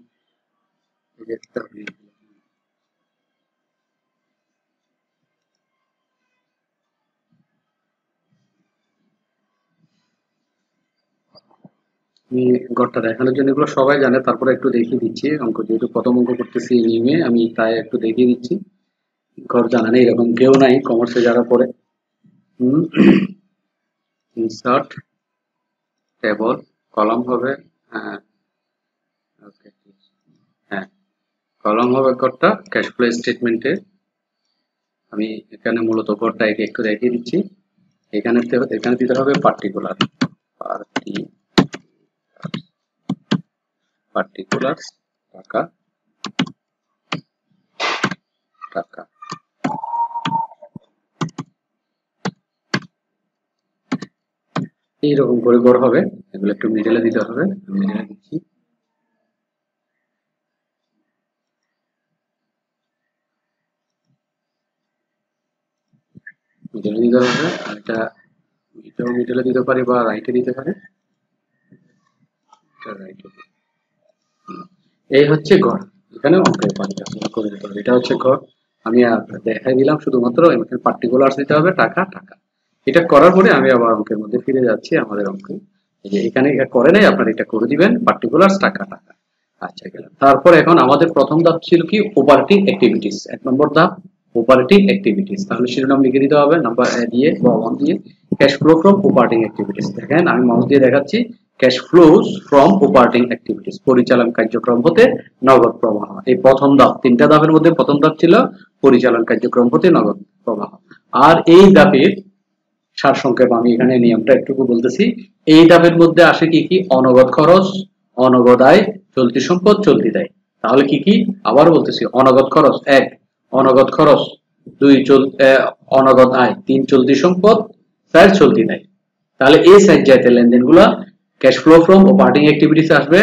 একটা হয়ে গেল। আমি ঘরটা দেখানোর জন্য এগুলো সবাই জানে, তারপরে একটু দেখিয়ে দিচ্ছি অঙ্ক, যেহেতু প্রথম অঙ্ক করতেছি এই নিয়মে, আমি তাই একটু দেখিয়ে দিচ্ছি। ঘর জানা নেই এরকম কেউ নাই কমার্সে যারা পড়ে। ইনসার্ট টেবল কলাম হবে, হ্যাঁ ওকে, হ্যাঁ কলাম হবে ঘরটা ক্যাশ ফ্লো স্টেটমেন্টে। আমি এখানে মূলত ঘরটা একটু দেখিয়ে দিচ্ছি। এখানে দিতে হবে পার্টিকুলার, পার্টিকুলার টাকা, টাকা এইরকম করে ঘর হবে। এগুলো একটু মিডলে দিতে হবে, মিডলে দিচ্ছি। মিডলে দিতে হবে, আর এটাও মিডলে দিতে পারি বা রাইটে দিতে পারি। এই হচ্ছে ঘর, এখানে অঙ্কের পাঁচটা করে দিতে হবে। এটা হচ্ছে ঘর, আমি দেখাই দিলাম শুধুমাত্র। এখানে পার্টিকুলার দিতে হবে টাকা, টাকা। এটা করার পরে আমি আবার অঙ্কের মধ্যে ফিরে যাচ্ছি আমাদের অঙ্কে। এই যে এখানে এটা করে নাই, আপনারা এটা করে দিবেন পার্টিকুলার টাকা, টাকা। আচ্ছা গেলাম। তারপর এখন আমাদের প্রথম ধাপ ছিল কি অপারেটিং অ্যাক্টিভিটিস, 1 নম্বর ধাপ অপারেটিং অ্যাক্টিভিটিস। তাহলে শিরোনাম লিখে দিতে হবে নাম্বার দিয়ে বা 1 দিয়ে, cash flow from operating activities. দেখেন আমি মাউস দিয়ে দেখাচ্ছি, cash flows from operating activities, পরিচালন কার্যক্রম হতে নগদ প্রবাহ। এই প্রথম ধাপ, 3টা ধাপের মধ্যে প্রথম ধাপ ছিল পরিচালন কার্যক্রম হতে নগদ প্রবাহ। আর এই ধাপের সারসংক্ষেপ আমি এখানে নিয়মটা একটুকু বলতেছি। এই ধাপের মধ্যে আসে কি কি, অনগদ খরচ, অনগদ আয়, চলতি সম্পদ, চলতি দায়। তাহলে কি কি আবার বলতেছি, অনগদ খরচ 1, অনগদ খরচ 2, অনগদ আয় 3, চলতি সম্পদ 4, চলতি দায়। তাহলে এই সাইড যাইতে লেনদেন গুলা cash flow from operating activities আসবে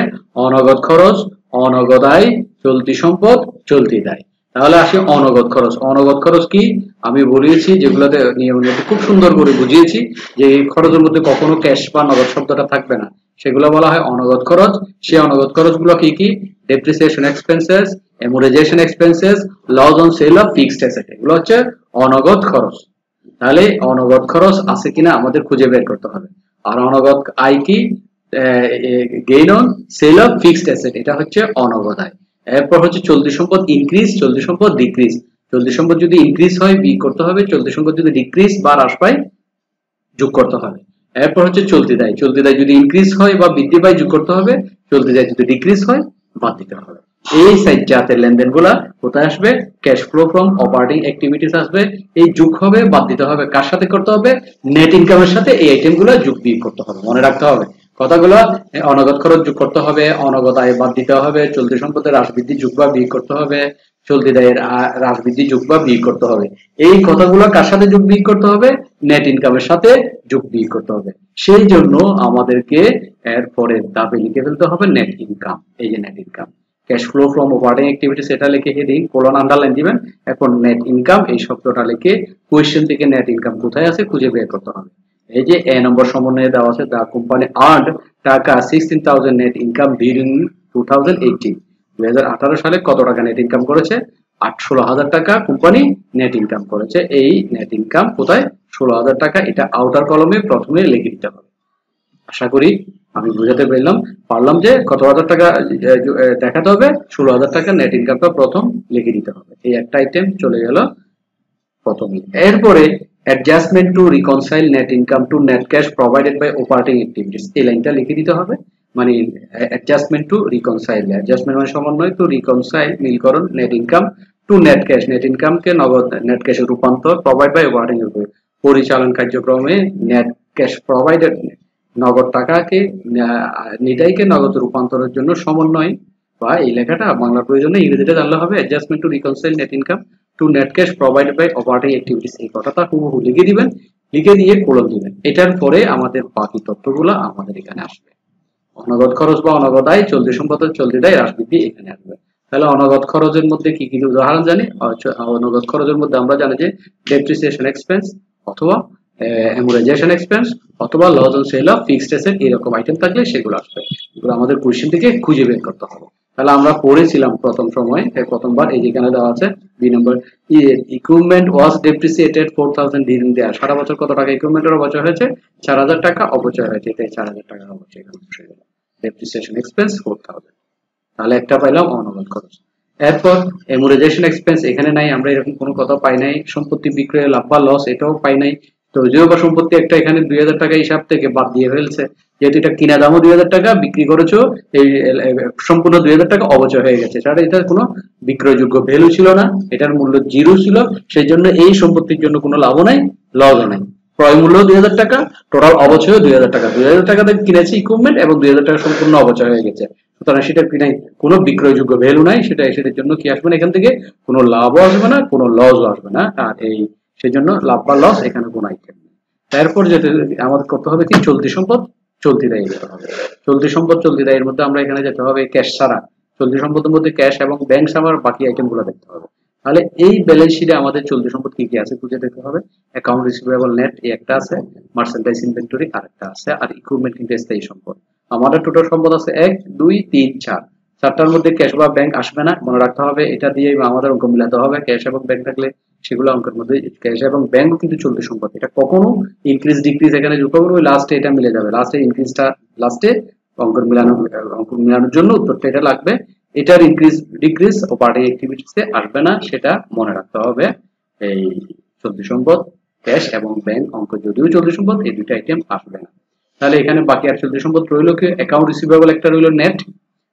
অনগদ খরচ, অনগদ আয়, চলতি সম্পদ, চলতি দায়। তাহলে আসে অনগদ খরচ। অনগদ খরচ কি আমি বলিয়েছি, যেগুলোতে নিয়মের মধ্যে খুব সুন্দর করে বুঝিয়েছি যে এই খরচের মধ্যে কখনো ক্যাশ বা নগদ শব্দটা থাকবে না, সেগুলো বলা হয় অনগদ খরচ। সেই অনগদ খরচগুলো কি কি, depreciation expenses, amortization expenses, loss on sale of fixed asset, এগুলো হচ্ছে অনগদ খরচ। তাহলে অনগদ খরচ আছে কিনা আমাদের খুঁজে বের করতে হবে। আর অনগদ আয় কি, gain on sale of fixed asset, এটা হচ্ছে অনগদ আয়। এরপর হচ্ছে চলতি সম্পদ ইনক্রিজ, চলতি সম্পদ ডিক্রিজ। চলতি সম্পদ যদি ইনক্রিজ হয় বিয়োগ করতে হবে, চলতি সম্পদ যদি ডিক্রিজ বা হ্রাস পায় যোগ করতে হবে। এরপর হচ্ছে চলতি দায়, চলতি দায় যদি ইনক্রিজ হয় বা বৃদ্ধি পায় যোগ করতে হবে, চলতি দায় যদি ডিক্রিজ হয় বাদ দিতে হবে। এই সাইড যাতে লেনদেন গুলা কোথায় আসবে, cash flow from operating activities আসবে। এই যোগ হবে বাদ দিতে হবে, কার সাথে করতে হবে, নেট ইনকামের সাথে এই আইটেম গুলো যোগ বিয়োগ করতে হবে, মনে রাখতে হবে কথাগুলো। অনগদ খরচ যোগ করতে হবে, অনগদ আয় বাদ দিতে হবে, চলতি সম্পদের হ্রাস বৃদ্ধি যোগ বা বিয়োগ করতে হবে, চলতি দায়ের হ্রাস বৃদ্ধি যোগ বা বিয়োগ করতে হবে। এই কথাগুলো কার সাথে যোগ বিয়োগ করতে হবে, নেট ইনকামের সাথে যোগ বিয়োগ করতে হবে। সেই জন্য আমাদেরকে এর পরের ধাপে লিখে ফেলতে হবে নেট ইনকাম। এই যে net income, cash flow from operating activities এটা লিখে হেডিং কোলন আন্ডারলাইন দিবেন। এখন নেট ইনকাম এই শব্দটা লিখে কোয়েশ্চেন থেকে নেট ইনকাম কোথায় আছে খুঁজে বের করতে হবে। এই যে এ নম্বর সমন্বয়ে দেওয়া আছে, দা কোম্পানি আর্নড টাকা 16,000 নেট ইনকাম ডিউরিং 2018। 2018 সালে কত টাকা নেট ইনকাম করেছে, 16,000 টাকা কোম্পানি নেট ইনকাম করেছে। এই নেট ইনকাম কোথায়, 16,000 টাকা, এটা আউটার কলমে প্রথমে লিখে দিতে হবে। আশা করি আমি বুঝাতে পারলাম যে কত হাজার টাকা দেখাতে হবে, 16,000 টাকা নেট ইনকামটা প্রথম লিখে দিতে হবে। এই একটা আইটেম চলে গেল প্রথমে। এরপরে adjustment to reconcile net income to net cash provided by operating activities, এই লাইনটা লিখে দিতে হবে। মানে অ্যাডজাস্টমেন্ট টু রিকনসাইল, অ্যাডজাস্টমেন্ট মানে সমন্বয়, টু রিকনসাইল মিলকরণ net income to net cash, net ইনকামকে নগদ নেট ক্যাশে রূপান্তর, প্রোভাইড বাই অপারেটিং পরিচালন কার্যক্রমে নেট ক্যাশ প্রোভাইডেড নগদ টাকাকে নিটাইকে নগদ রূপান্তরের জন্য সমন্বয়, বা এই লেখাটা বাংলার প্রয়োজনে ইংরেজিতে জানলে হবে, adjustment to reconcile net income to net cash provided by operating activities, এই কথাটা হুবহু লিখে দিবেন, লিখে দিয়ে কোলন দিবেন। এটার পরে আমাদের বাকি তথ্যগুলো আমাদের এখানে আসবে। অনগদ খরচ বা অনগদ আয়, চলতি সম্পদ, চলতি দায়, হ্রাস বৃদ্ধি এখানে আসবে। তাহলে অনগদ খরচের মধ্যে কি কি উদাহরণ জানি, অনগদ খরচের মধ্যে আমরা জানি যে ডেপ্রিসিয়েশন এক্সপেন্স অথবা অ্যামোর্টাইজেশন এক্সপেন্স অথবা loss on sale of fixed asset, এরকম আইটেম থাকলে সেগুলো আসবে। এগুলো আমাদের কোশ্চেন থেকে খুঁজে বের করতে হবে। তাহলে আমরা পড়েছিলাম প্রথম সময়, প্রথমবার এই যেখানে দেওয়া আছে B number, equipment was depreciated 4,000 during the year, সারা বছর কত টাকা ইকুইপমেন্টের অপচয় হয়েছে, 4,000 টাকা অপচয় হয়েছে, এটাই 4,000 টাকা অপচয় এখানে বসে গেল। ডেপ্রিসিয়েশন এক্সপেন্স 4000, তাহলে একটা পাইলাম অনমূল খরচ। এরপর অ্যামোর্টাইজেশন এক্সপেন্স এখানে নাই, আমরা এরকম কোনো কথা পাই নাই। সম্পত্তি বিক্রয়ে লাভ বা লস এটাও পাই নাই। তো যদিও বা সম্পত্তি একটা এখানে 2000 টাকা হিসাব থেকে বাদ দিয়ে ফেলছে, যেহেতু এটা কিনা দামও 2000 টাকা, বিক্রি করেছো এই সম্পূর্ণ 2000 টাকা অবচয় হয়ে গেছে, সেটা এটার কোনো বিক্রয়যোগ্য ভ্যালু ছিল না, এটার মূল্য জিরো ছিল, সেই জন্য এই সম্পত্তির জন্য কোনো লাভও নাই, লসও নাই। ক্রয় মূল্য 2000 টাকা, টোটাল অবচয় 2000 টাকা, 2000 টাকা দিয়ে কিনেছি ইকুইপমেন্ট এবং 2000 টাকা সম্পূর্ণ অবচয় হয়ে গেছে, সুতরাং সেটা কিনাই কোনো বিক্রয়যোগ্য ভ্যালু নাই, সেটার জন্য কি আসবে না, এখান থেকে কোনো লাভও আসবে না, কোনো লসও আসবে না। আর এই সেই জন্য লাভ বা লস এখানে কোনো আইটেম নেই। তারপর যেটা আমাদের করতে হবে কি, চলতি সম্পদ চলতি দায়ে যেতে হবে। চলতি সম্পদ চলতি দায়ের মধ্যে আমরা এখানে যেতে হবে ক্যাশ ছাড়া, চলতি সম্পদের মধ্যে ক্যাশ এবং ব্যাংক ছাড়া বাকি আইটেম গুলো দেখতে হবে। তাহলে এই ব্যালেন্স শিটে আমাদের চলতি সম্পদ কি কি আছে খুঁজে দেখতে হবে। অ্যাকাউন্ট রিসিভেবল নেট একটা আছে, মার্চেন্ডাইজ ইনভেন্টরি আরেকটা আছে, আর ইকুইপমেন্ট কিন্তু স্থায়ী সম্পদ। আমাদের টোটাল সম্পদ আছে 1 2 3 4, চারটার মধ্যে ক্যাশ বা ব্যাংক আসবে না, মনে রাখতে হবে। এটা দিয়ে আমাদের অঙ্ক মিলাতে হবে, ক্যাশ এবং ব্যাংক থাকলে সেগুলো অঙ্কের মধ্যে, ক্যাশ এবং ব্যাংক কিন্তু চলতি সম্পদ, এটা কখনো ইনক্রিজ ডিক্রিজ এখানে যোগ করবো, লাস্টে এটা মিলে যাবে, লাস্টে ইনক্রিজটা লাস্টে অঙ্ক মিলানোর জন্য উত্তরটা এটা লাগবে। এটার ইনক্রিজ ডিক্রিজ অপারেটিং অ্যাক্টিভিটিসে আসবে না, সেটা মনে রাখতে হবে। এই চলতি সম্পদ ক্যাশ এবং ব্যাংক অঙ্ক যদিও চলতি সম্পদ, এই দুটো আইটেম আসবে না। তাহলে এখানে বাকি আর চলতি সম্পদ রইল কি, অ্যাকাউন্ট রিসিভেবল একটা রইল নেট,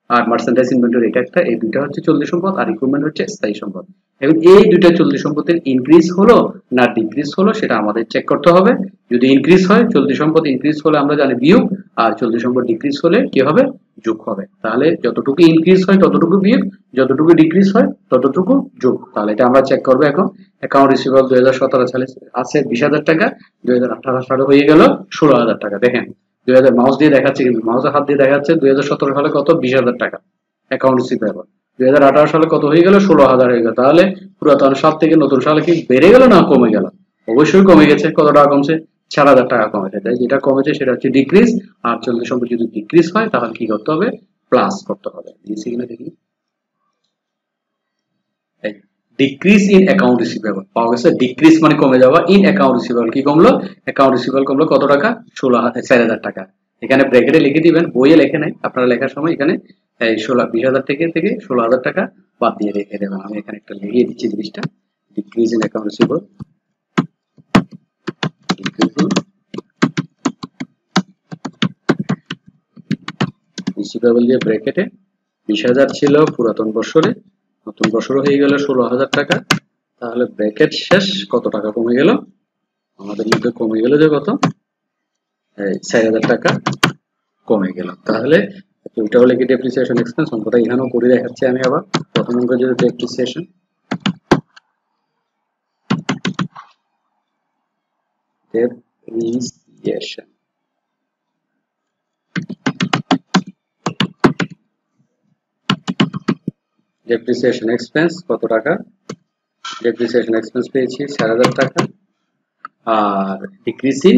আর মার্চেন্ডাইজ ইনভেন্টরি এটা একটা, এই দুইটা হচ্ছে চলতি সম্পদ, আর ইকুইপমেন্ট হচ্ছে স্থায়ী সম্পদ। এবং এই দুইটা চলতি সম্পদের ইনক্রিজ হলো না ডিক্রিজ হলো সেটা আমাদের চেক করতে হবে। যদি ইনক্রিজ হয়, চলতি সম্পদ ইনক্রিজ হলে আমরা জানি বিয়োগ, আর চলতি সম্পদ ডিক্রিজ হলে কি হবে, যোগ হবে। তাহলে যতটুকু ইনক্রিজ হয় ততটুকু বিয়োগ, যতটুকু ডিক্রিজ হয় ততটুকু যোগ। তাহলে এটা আমরা চেক করবো এখন। অ্যাকাউন্ট রিসিভেবল 2017 সালে আছে 20,000 টাকা, 2018 সালে হয়ে গেল 16,000 টাকা। দেখেন 2000 মাউস দিয়ে দেখাচ্ছে, কিন্তু মাউসের হাত দিয়ে দেখাচ্ছে 2017 সালে কত, 20,000 টাকা অ্যাকাউন্ট রিসিভেবল। 2018 সালে কত হয়ে গেল, 16,000 হয়ে গেল। তাহলে পুরাতন সাল থেকে নতুন সালে কি বেড়ে গেল না কমে গেল? অবশ্যই কমে গেছে। কত টাকা কমছে, 4,000 টাকা কমেছে। তাই যেটা কমেছে সেটা হচ্ছে ডিক্রিজ, আর চলতি সম্পদ যদি ডিক্রিজ হয় তাহলে কি করতে হবে, প্লাস করতে হবে। দিয়েছি কিনা দেখি, ডিক্রিজ ইন অ্যাকাউন্ট রিসিভেবল পাওয়া গেছে, ডিক্রিজ মানে কমে যাওয়া, ইন অ্যাকাউন্ট রিসিভেবল কি কমলো, অ্যাকাউন্ট রিসিভেবল কমলো কত টাকা, 4,000 টাকা। এখানে ব্র্যাকেটে লিখে দিবেন, বইয়ে লেখে নাই, আপনারা লেখার সময় এখানে 20,000 থেকে 16,000 টাকা বাদ দিয়ে রেখে দেবেন। আমি এখানে একটা লিখিয়ে দিচ্ছি জিনিসটা, decrease in account receivable, receivable দিয়ে ব্র্যাকেটে 20,000 ছিল পুরাতন বছরে, নতুন বছর হয়ে গেল 16,000 টাকা। তাহলে ব্র্যাকেট শেষ, কত টাকা কমে গেল আমাদের মধ্যে, কমে গেল যে কত, 4,000 টাকা কমে গেল। তাহলে ওইটা হলে কি ডেপ্রিসিয়েশন এক্সপেন্স, অঙ্কটা এখানেও করে দেখাচ্ছি আমি আবার। প্রথম অঙ্ক যদি ডেপ্রিসিয়েশন, ডেপ্রিসিয়েশন ডেপ্রিসিয়েশন এক্সপেন্স কত টাকা, ডেপ্রিসিয়েশন এক্সপেন্স পেয়েছি 4,000 টাকা, আর ডিক্রিজিং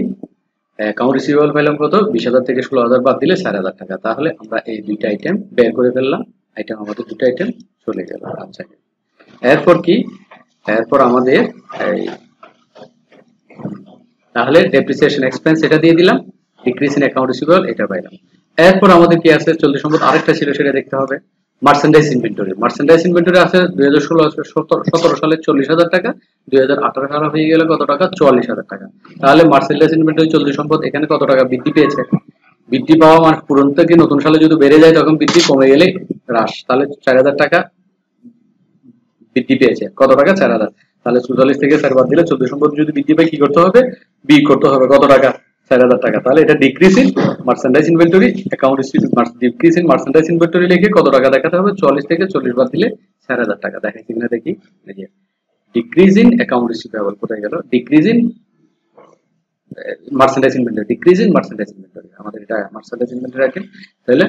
অ্যাকাউন্ট রিসিভেবল পেলাম কত, 20,000 থেকে 16,000 বাদ দিলে 4,000 টাকা। তাহলে আমরা এই দুইটা আইটেম বের করে ফেললাম, আইটেম আমাদের দুটো আইটেম চলে গেল। আচ্ছা, এরপর কি, এরপর আমাদের এই তাহলে ডেপ্রিসিয়েশন এক্সপেন্স এটা দিয়ে দিলাম, ডিক্রিজ ইন অ্যাকাউন্ট রিসিভেবল এটা পাইলাম। এরপর আমাদের কি আছে, চলতি সম্পদ আরেকটা ছিল, সেটা দেখতে হবে। মার্চেন্ডাইজ ইনভেন্টরি, মার্চেন্ডাইজ ইনভেন্টরি আছে 2017 সালে 40,000 টাকা, 2018 সালে হয়ে গেলে কত টাকা, 44,000 টাকা। তাহলে মার্চেন্ডাইজ ইনভেন্টরি চলতি সম্পদ এখানে কত টাকা বৃদ্ধি পেয়েছে, বৃদ্ধি পাওয়া মানে পুরনো থেকে নতুন সালে যদি বেড়ে যায় তখন বৃদ্ধি, কমে গেলে হ্রাস। তাহলে 4,000 টাকা বৃদ্ধি পেয়েছে, কত টাকা, 4,000। তাহলে 44 থেকে 4 বাদ দিলে চলতি সম্পদ যদি বৃদ্ধি পায় কি করতে হবে, বি করতে হবে, কত টাকা, 4,000 টাকা। তাহলে এটা decrease in merchandise inventory, account decrease in merchandise inventory লিখে কত টাকা দেখাতে হবে, 44 থেকে 40 বাদ দিলে 4,000 টাকা। দেখাই কিনা দেখি, ডিক্রিজ ইন অ্যাকাউন্ট রিসিভেবল কোথায় গেল, decrease in merchandise inventory, decrease in merchandise inventory, আমাদের এটা মার্চেন্ডাইজ ইনভেন্টরি রাখেন। তাহলে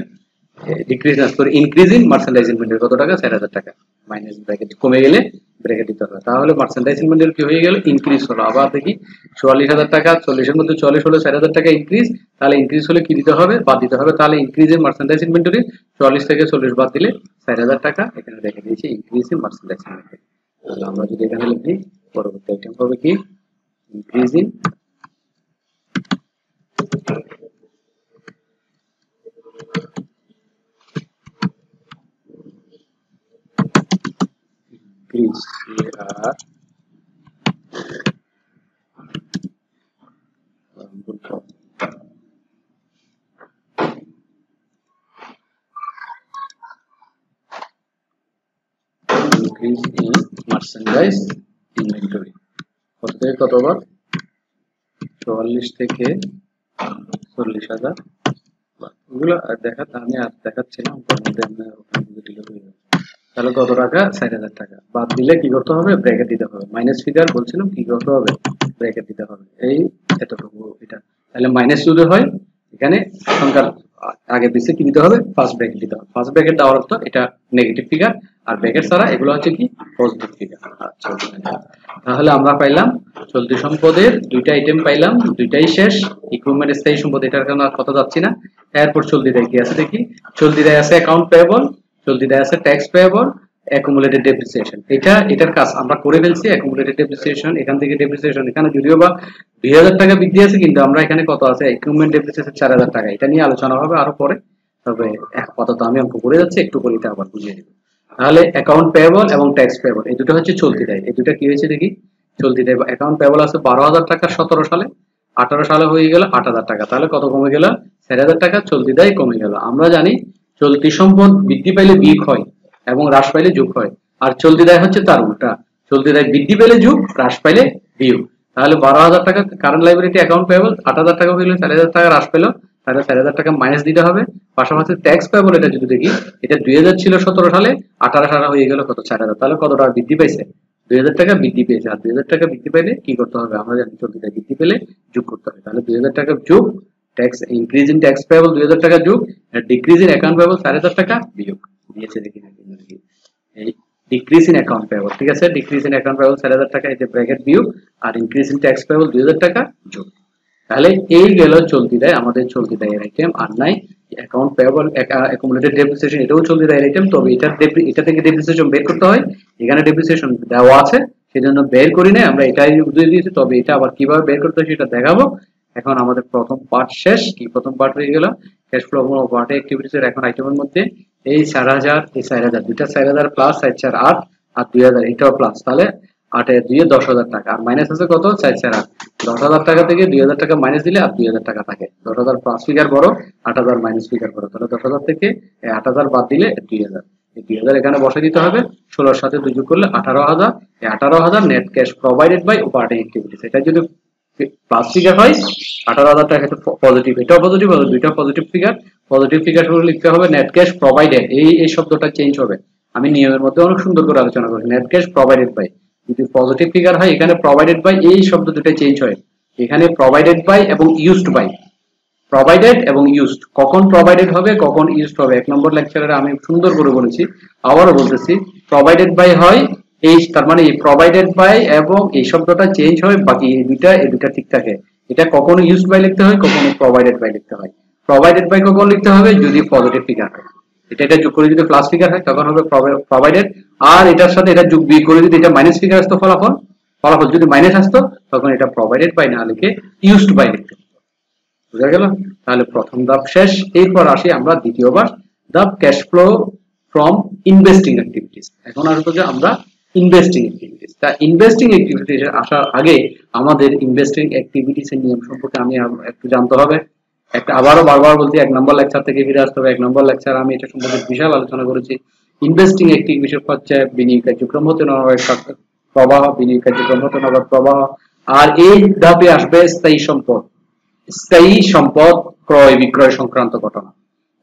ডিক্রিজ না sorry increase in merchandise inventory কত টাকা, 4,000 টাকা, মাইনাস ব্র্যাকেট, কমে গেলে ব্র্যাকেট দিতে হবে। তাহলে মার্চেন্ডাইজ ইনভেন্টরি কি হয়ে গেল, ইনক্রিজ হলো। আবার দেখি 44,000 টাকা, 40 এর মধ্যে 44 হলো 4,000 টাকা ইনক্রিজ, তাহলে ইনক্রিজ হলে কি দিতে হবে, বাদ দিতে হবে। তাহলে ইনক্রিজ ইন মার্চেন্ডাইজ ইনভেন্টরি 44 থেকে 40 বাদ দিলে 4,000 টাকা, এখানে দেখে দিয়েছি ইনক্রিজ ইন মার্চেন্ডাইজ ইনভেন্টরি। তাহলে আমরা যদি এখানে লিখি, পরবর্তী আইটেম হবে কি, ইনক্রিজ ইন টাকা increase in merchandise inventory কত থেকে কতবার 44 থেকে 40,000 এগুলো আমি আর দেখাচ্ছিলাম তাহলে কত টাকা 4000 টাকা বাদ দিলে কি করতে হবে ব্র্যাকেট দিতে হবে মাইনাস ফিগার বলছিলাম কি করতে হবে ব্র্যাকেট দিতে হবে এই এতটুকু এটা তাহলে মাইনাস যদি হয় এখানে সংখ্যার আগে পিছে কি দিতে হবে ফার্স্ট ব্র্যাকেট দিতে হবে ফার্স্ট ব্র্যাকেট দেওয়ার অর্থ এটা নেগেটিভ ফিগার আর ব্র্যাকেট ছাড়া এগুলো হচ্ছে কি পজিটিভ ফিগার আচ্ছা তাহলে আমরা পাইলাম চলতি সম্পদের দুইটা আইটেম পাইলাম দুইটাই শেষ ইকুইপমেন্ট স্থায়ী সম্পদ এটার কারণে আর কত যাচ্ছি না এরপর চলতি দায় কি আছে দেখি চলতি দায় আছে অ্যাকাউন্ট পেয়েবল চলতি দায় আছে ট্যাক্স পেয়েবল অ্যাকুমুলেটেড ডেপ্রিসিয়েশন এটার কাজ আমরা করে ফেলছি অ্যাকুমুলেটেড ডেপ্রিসিয়েশন এখান থেকে ডেপ্রিসিয়েশন এখানে যদিও বা 2000 টাকা বৃদ্ধি আছে কিন্তু আমরা এখানে কত আছে ইকুইপমেন্ট ডেপ্রিসিয়েশন 4000 টাকা এটা নিয়ে আলোচনা হবে আরো পরে তবে আপাতত আমি অঙ্ক করে যাচ্ছি একটু করে এটা আবার বুঝিয়ে দেব তাহলে অ্যাকাউন্ট পেয়েবল এবং ট্যাক্স পেয়েবল এই দুটো হচ্ছে চলতি দায় এই দুটো কি হয়েছে দেখি চলতি দায় অ্যাকাউন্ট পেয়েবল আছে 12000 টাকা 17 সালে 18 সালে হয়ে গেল 8000 টাকা তাহলে কত কমে গেল 4000 টাকা চলতি দায় কমে গেল আমরা জানি চলতি সম্পদ বৃদ্ধি পাইলে বিয়োগ হয় এবং হ্রাস পাইলে যোগ হয় আর চলতি দায় হচ্ছে তার উল্টা চলতি দায় বৃদ্ধি পেলে যোগ হ্রাস পাইলে বিয়োগ তাহলে 12000 টাকা কারেন্ট লাইবিলিটি অ্যাকাউন্ট পেয়েবল 8000 টাকা হইলো 4000 টাকা হ্রাস পেল তাহলে 4000 টাকা মাইনাস দিতে হবে পাশাপাশি ট্যাক্স পেয়েবল এটা যদি দেখি এটা 2000 ছিল 17 সালে 18 সালে হয়ে গেল কত 4000 তাহলে কত টাকা বৃদ্ধি পাইছে 2000 টাকা বৃদ্ধি পেয়েছে আর 2000 টাকা বৃদ্ধি পাইলে কি করতে হবে আমরা জানি চলতি দায় বৃদ্ধি পেলে যোগ করতে হবে তাহলে 2000 টাকা যোগ tax increase in tax payable 2000 টাকা যোগ আর ডিক্রিজ ইন অ্যাকাউন্ট পেয়েবল 4000 টাকা বিয়োগ দিয়েছে দেখি এই ডিক্রিজ ইন অ্যাকাউন্ট পেয়েবল ঠিক আছে ডিক্রিজ ইন অ্যাকাউন্ট পেয়েবল 4000 টাকা এই যে ব্র্যাকেট বিয়োগ আর ইনক্রিজ ইন ট্যাক্স পেয়েবল 2000 টাকা যোগ তাহলে এই গেল চলতি দায় আমাদের চলতি দায়ের আইটেম আর নাই অ্যাকাউন্ট পেয়েবল অ্যাকুমুলেটেড ডেপ্রিসিয়েশন এটাও চলতি দায়ের আইটেম তবে এটা থেকে ডেপ্রিসিয়েশন বের করতে হয় এখানে ডেপ্রিসিয়েশন দেওয়া আছে সেজন্য বের করি না আমরা এটাই বুঝিয়ে দিয়েছি তবে এটা আবার কিভাবে বের করতে হয় সেটা দেখাবো এখন আমাদের প্রথম পার্ট শেষ কি প্রথম পার্ট হয়ে গেল ক্যাশ ফ্লো পার্ট অ্যাক্টিভিটিস এর এখন আইটেমের মধ্যে এই 4000 এই 4000 দুইটা 4000 প্লাস 4 8 আর 2000 এটাও প্লাস তাহলে 8 এর 2 10000 টাকা আর মাইনাস আছে কত 4 8 10000 টাকা থেকে 2000 টাকা মাইনাস দিলে আর 2000 টাকা থাকে 10000 প্লাস ফিগার বড় 8000 মাইনাস ফিগার বড় তাহলে 10000 থেকে 8000 বাদ দিলে 2000 এই 2000 এখানে বসে দিতে হবে 16 এর সাথে 2 যোগ করলে 18000 এই 18000 net cash provided by operating activities এটা যদি প্লাস ফিগার হয় 18000 টাকা এটা পজিটিভ এটাও পজিটিভ হবে দুইটা পজিটিভ ফিগার হলে লিখতে হবে নেট ক্যাশ প্রোভাইডেড এই শব্দটা চেঞ্জ হবে আমি নিয়মের মধ্যে অনেক সুন্দর করে আলোচনা করি নেট ক্যাশ প্রোভাইডেড বাই যদি পজিটিভ ফিগার হয় এখানে প্রোভাইডেড বাই এই শব্দ দুটো চেঞ্জ হয় এখানে প্রোভাইডেড বাই এবং ইউজড বাই প্রোভাইডেড এবং ইউজড কখন প্রোভাইডেড হবে কখন ইউজড হবে 1 নম্বর লেকচারে আমি সুন্দর করে বলেছি আবারও বলতেছি প্রোভাইডেড বাই হয় এই তার মানে এই প্রোভাইডেড বাই এবং এই শব্দটা চেঞ্জ হয় বাকি এই দুইটা ঠিক থাকে এটা কখনো ইউজড বাই লিখতে হয় কখনো প্রোভাইডেড বাই লিখতে হয় প্রোভাইডেড বাই কখন লিখতে হবে যদি পজিটিভ ফিগার হয় এটা যোগ করে যদি প্লাস ফিগার হয় তখন হবে প্রোভাইডেড আর এটার সাথে এটা যোগ বিয়োগ করে যদি এটা মাইনাস ফিগার আসতো ফলাফল যদি মাইনাস আসতো তখন এটা প্রোভাইডেড বাই না লিখে ইউজড বাই লিখতে বুঝা গেল তাহলে প্রথম ধাপ শেষ এরপর আসি আমরা দ্বিতীয় ধাপ cash flow from investing activities এখন আসবো যে আমরা ইনভেস্টিং অ্যাক্টিভিটিস তা ইনভেস্টিং অ্যাক্টিভিটিস আসার আগে আমাদের ইনভেস্টিং অ্যাক্টিভিটিস এর নিয়ম সম্পর্কে আমি একটু জানতে হবে একটা আবারও বারবার বলছি 1 নম্বর লেকচার থেকে ফিরে আসতে হবে 1 নম্বর লেকচার আমি এটা সম্পর্কে বিশাল আলোচনা করেছি ইনভেস্টিং অ্যাক্টিভিটিস হচ্ছে বিনিয়োগ কার্যক্রম হতে নগদ প্রবাহ বিনিয়োগ কার্যক্রম হতে নগদ প্রবাহ আর এই ধাপে আসবে স্থায়ী সম্পদ ক্রয় বিক্রয় সংক্রান্ত ঘটনা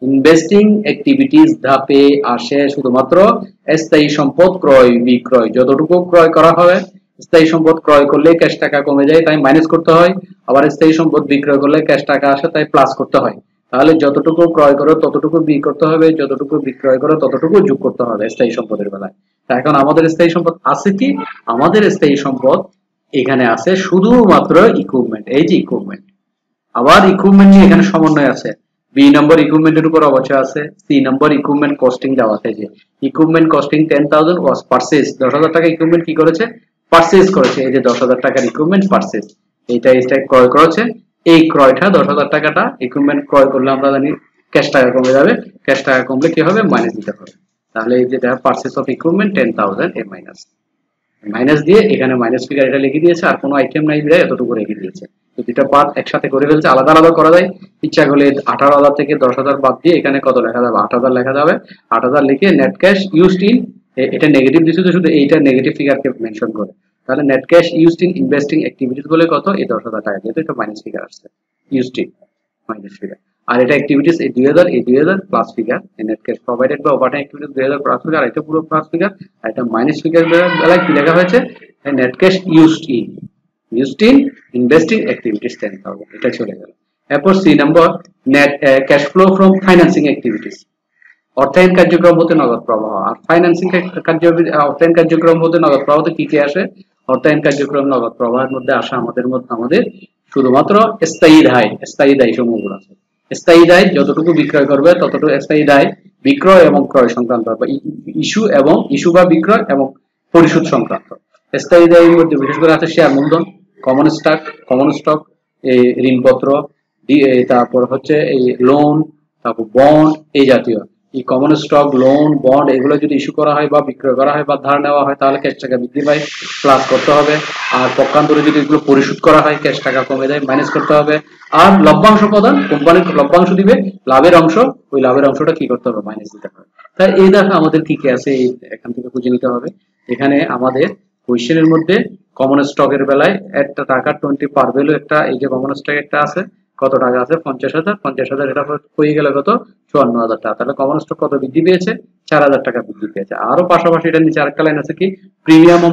ইনভেস্টিং অ্যাক্টিভিটিস ধাপে আসে শুধুমাত্র স্থায়ী সম্পদ ক্রয় বিক্রয় যতটুকু ক্রয় করা হয় স্থায়ী সম্পদ ক্রয় করলে ক্যাশ টাকা কমে যায় তাই মাইনাস করতে হয় আবার স্থায়ী সম্পদ বিক্রয় করলে ক্যাশ টাকা আসে তাই প্লাস করতে হয় তাহলে যতটুকু ক্রয় করো ততটুকু বিক্রয় করতে হবে যতটুকু বিক্রয় করো ততটুকু যোগ করতে হবে স্থায়ী সম্পদের বেলায় তা এখন আমাদের স্থায়ী সম্পদ আছে কি আমাদের স্থায়ী সম্পদ এখানে আছে শুধুমাত্র ইকুইপমেন্ট এই যে ইকুইপমেন্ট আবার ইকুইপমেন্ট নিয়ে এখানে সমন্বয় আছে বি নম্বর ইকুইপমেন্টের উপর অবশ্যই আছে সি নম্বর ইকুইপমেন্ট কস্টিং দেওয়া আছে যে ইকুইপমেন্ট কস্টিং 10000 ওয়াজ পারচেজ 10000 টাকা ইকুইপমেন্ট কি করেছে পারচেজ করেছে এই যে 10000 টাকার ইকুইপমেন্ট পারচেজ এইটা ক্রয় করেছে এই ক্রয়টা 10000 টাকাটা ইকুইপমেন্ট ক্রয় করলে আমরা জানি ক্যাশ টাকা কমে যাবে ক্যাশ টাকা কমলে কি হবে মাইনাস দিতে হবে তাহলে এই যে দেখো purchase of equipment 10000 A minus minus দিয়ে এখানে মাইনাস ফিগার এটা লিখে দিয়েছে, আর কোনো আইটেম নাই দিয়ে এতটুকু রেখে দিয়েছে। তো দুইটা পার্ট একসাথে করে ফেলছে, আলাদা আলাদা করা যায়। ইচ্ছা করলে 18,000 থেকে 10,000 বাদ দিয়ে এখানে কত লেখা যাবে, 8,000 লেখা যাবে। 8,000 লিখে নেট ক্যাশ ইউজড ইন, এটা নেগেটিভ দিচ্ছে তো শুধু এইটা নেগেটিভ ফিগারকে মেনশন করে, তাহলে net cash used in investing activities বলে কত, এই 10,000 টাকা, যেহেতু এটা মাইনাস ফিগার আসছে, ইউজড ইন মাইনাস ফিগার। আর এটা অ্যাক্টিভিটিস এই 2000, এই 2000 plus figure, net cash provided বা ওভারটাইম অ্যাক্টিভিটিস 2000 প্লাস ফিগার, আর এটা পুরো প্লাস ফিগার, আর এটা মাইনাস ফিগার বেলায় কি লেখা হয়েছে, net cash used in investing activities 10,000, এটা চলে গেল। এরপর C number, net cash flow from financing activities, অর্থায়ন কার্যক্রম হতে নগদ প্রবাহ। আর ফাইন্যান্সিং অর্থায়ন কার্যক্রম হতে নগদ প্রবাহ কি কি আসে, অর্থায়ন কার্যক্রম নগদ প্রবাহের মধ্যে আসা আমাদের শুধুমাত্র স্থায়ী দায় সমূহগুলো আছে। স্থায়ী দায় যতটুকু বিক্রয় করবে ততটুকু স্থায়ী দায় বিক্রয় এবং ক্রয় সংক্রান্ত, বা ইস্যু বা বিক্রয় এবং পরিশোধ সংক্রান্ত। স্থায়ী দায়ের মধ্যে বিশেষ করে আছে শেয়ার মূলধন, কমন স্টক, ঋণপত্র, তারপর হচ্ছে এই লোন, তারপর বন্ড, এই জাতীয় এই কমন স্টক, লোন, বন্ড এগুলো যদি ইস্যু করা হয় বা বিক্রয় করা হয় বা ধার নেওয়া হয় তাহলে ক্যাশ টাকা বৃদ্ধি পায়, প্লাস করতে হবে। আর পক্ষান্তরে যদি এগুলো পরিশোধ করা হয় ক্যাশ টাকা কমে যায়, মাইনাস করতে হবে। আর লভ্যাংশ প্রদান, কোম্পানির লভ্যাংশ দিবে, লাভের অংশ, ওই লাভের অংশটা কি করতে হবে, মাইনাস দিতে হবে। তাই এই দেখা আমাদের কি কি আছে এখান থেকে খুঁজে নিতে হবে। এখানে আমাদের কোয়েশ্চেনের মধ্যে কমন স্টকের বেলায় একটা টাকা 20 পার ভ্যালু, একটা এই যে কমন স্টক একটা আছে, কত টাকা আছে, 50,000, এটা হয়ে গেল কত, 54,000 টাকা। তাহলে কমন স্টক কত বৃদ্ধি পেয়েছে, 4,000 টাকা বৃদ্ধি পেয়েছে। আরো পাশাপাশি এটা নিচে আরেকটা লাইন আছে কি, প্রিমিয়াম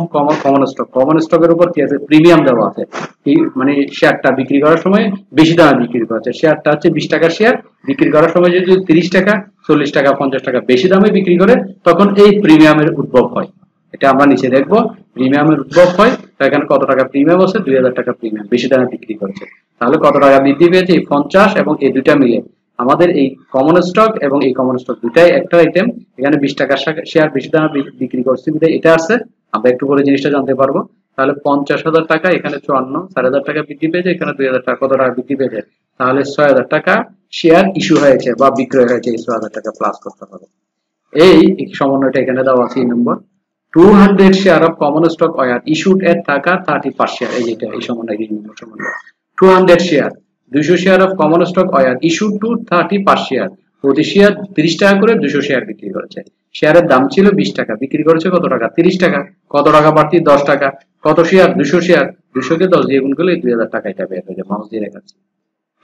কমন স্টকের উপর কি আছে, প্রিমিয়াম দেওয়া আছে। এই মানে শেয়ারটা বিক্রি করার সময় বেশি দামে বিক্রি করেছে, শেয়ারটা হচ্ছে 20 টাকার শেয়ার, বিক্রি করার সময় যদি 30 টাকা, 40 টাকা, 50 টাকা বেশি দামে বিক্রি করে, তখন এই প্রিমিয়ামের উদ্ভব হয়। এটা আমরা নিচে দেখবো, প্রিমিয়ামের উদ্ভব হয়। তো এখানে কত টাকা প্রিমিয়াম আছে, 2,000 টাকা প্রিমিয়াম, বেশি দামে বিক্রি করেছে। তাহলে কত টাকা বৃদ্ধি পেয়েছে, এই 50 এবং এই দুইটা মিলে আমাদের এই কমন স্টক এবং এই কমন স্টক দুটাই একটা আইটেম। এখানে 20 টাকার শেয়ার বেশি দামে বিক্রি করছে, এটা আছে, আমরা একটু করে জিনিসটা জানতে পারবো। তাহলে 50,000 টাকা, এখানে 4,000 টাকা বৃদ্ধি পেয়েছে, এখানে 2,000 টাকা, কত টাকা বৃদ্ধি পেয়েছে, তাহলে 6,000 টাকা শেয়ার ইস্যু হয়েছে বা বিক্রয় হয়েছে, এই 6,000 টাকা প্লাস করতে হবে। এই সমন্বয়টা এখানে দেওয়া আছে নম্বর। 200 share of common stock were issued at টাকা 30 per share, এই যেটা এই সমন্বয় 200 share 200 share of common stock were issued to 30 per share, প্রতি শেয়ার 30 টাকা করে 200 শেয়ার বিক্রি করেছে। শেয়ারের দাম ছিল 20 টাকা, বিক্রি করেছে কত টাকা, 30 টাকা। কত টাকা বাড়তি, 10 টাকা। কত শেয়ার, 200 শেয়ার, 200 কে 10 দিয়ে গুণ করলে 2,000 টাকা এটা বের হয়ে যায়, মাউস দিয়ে দেখাচ্ছি,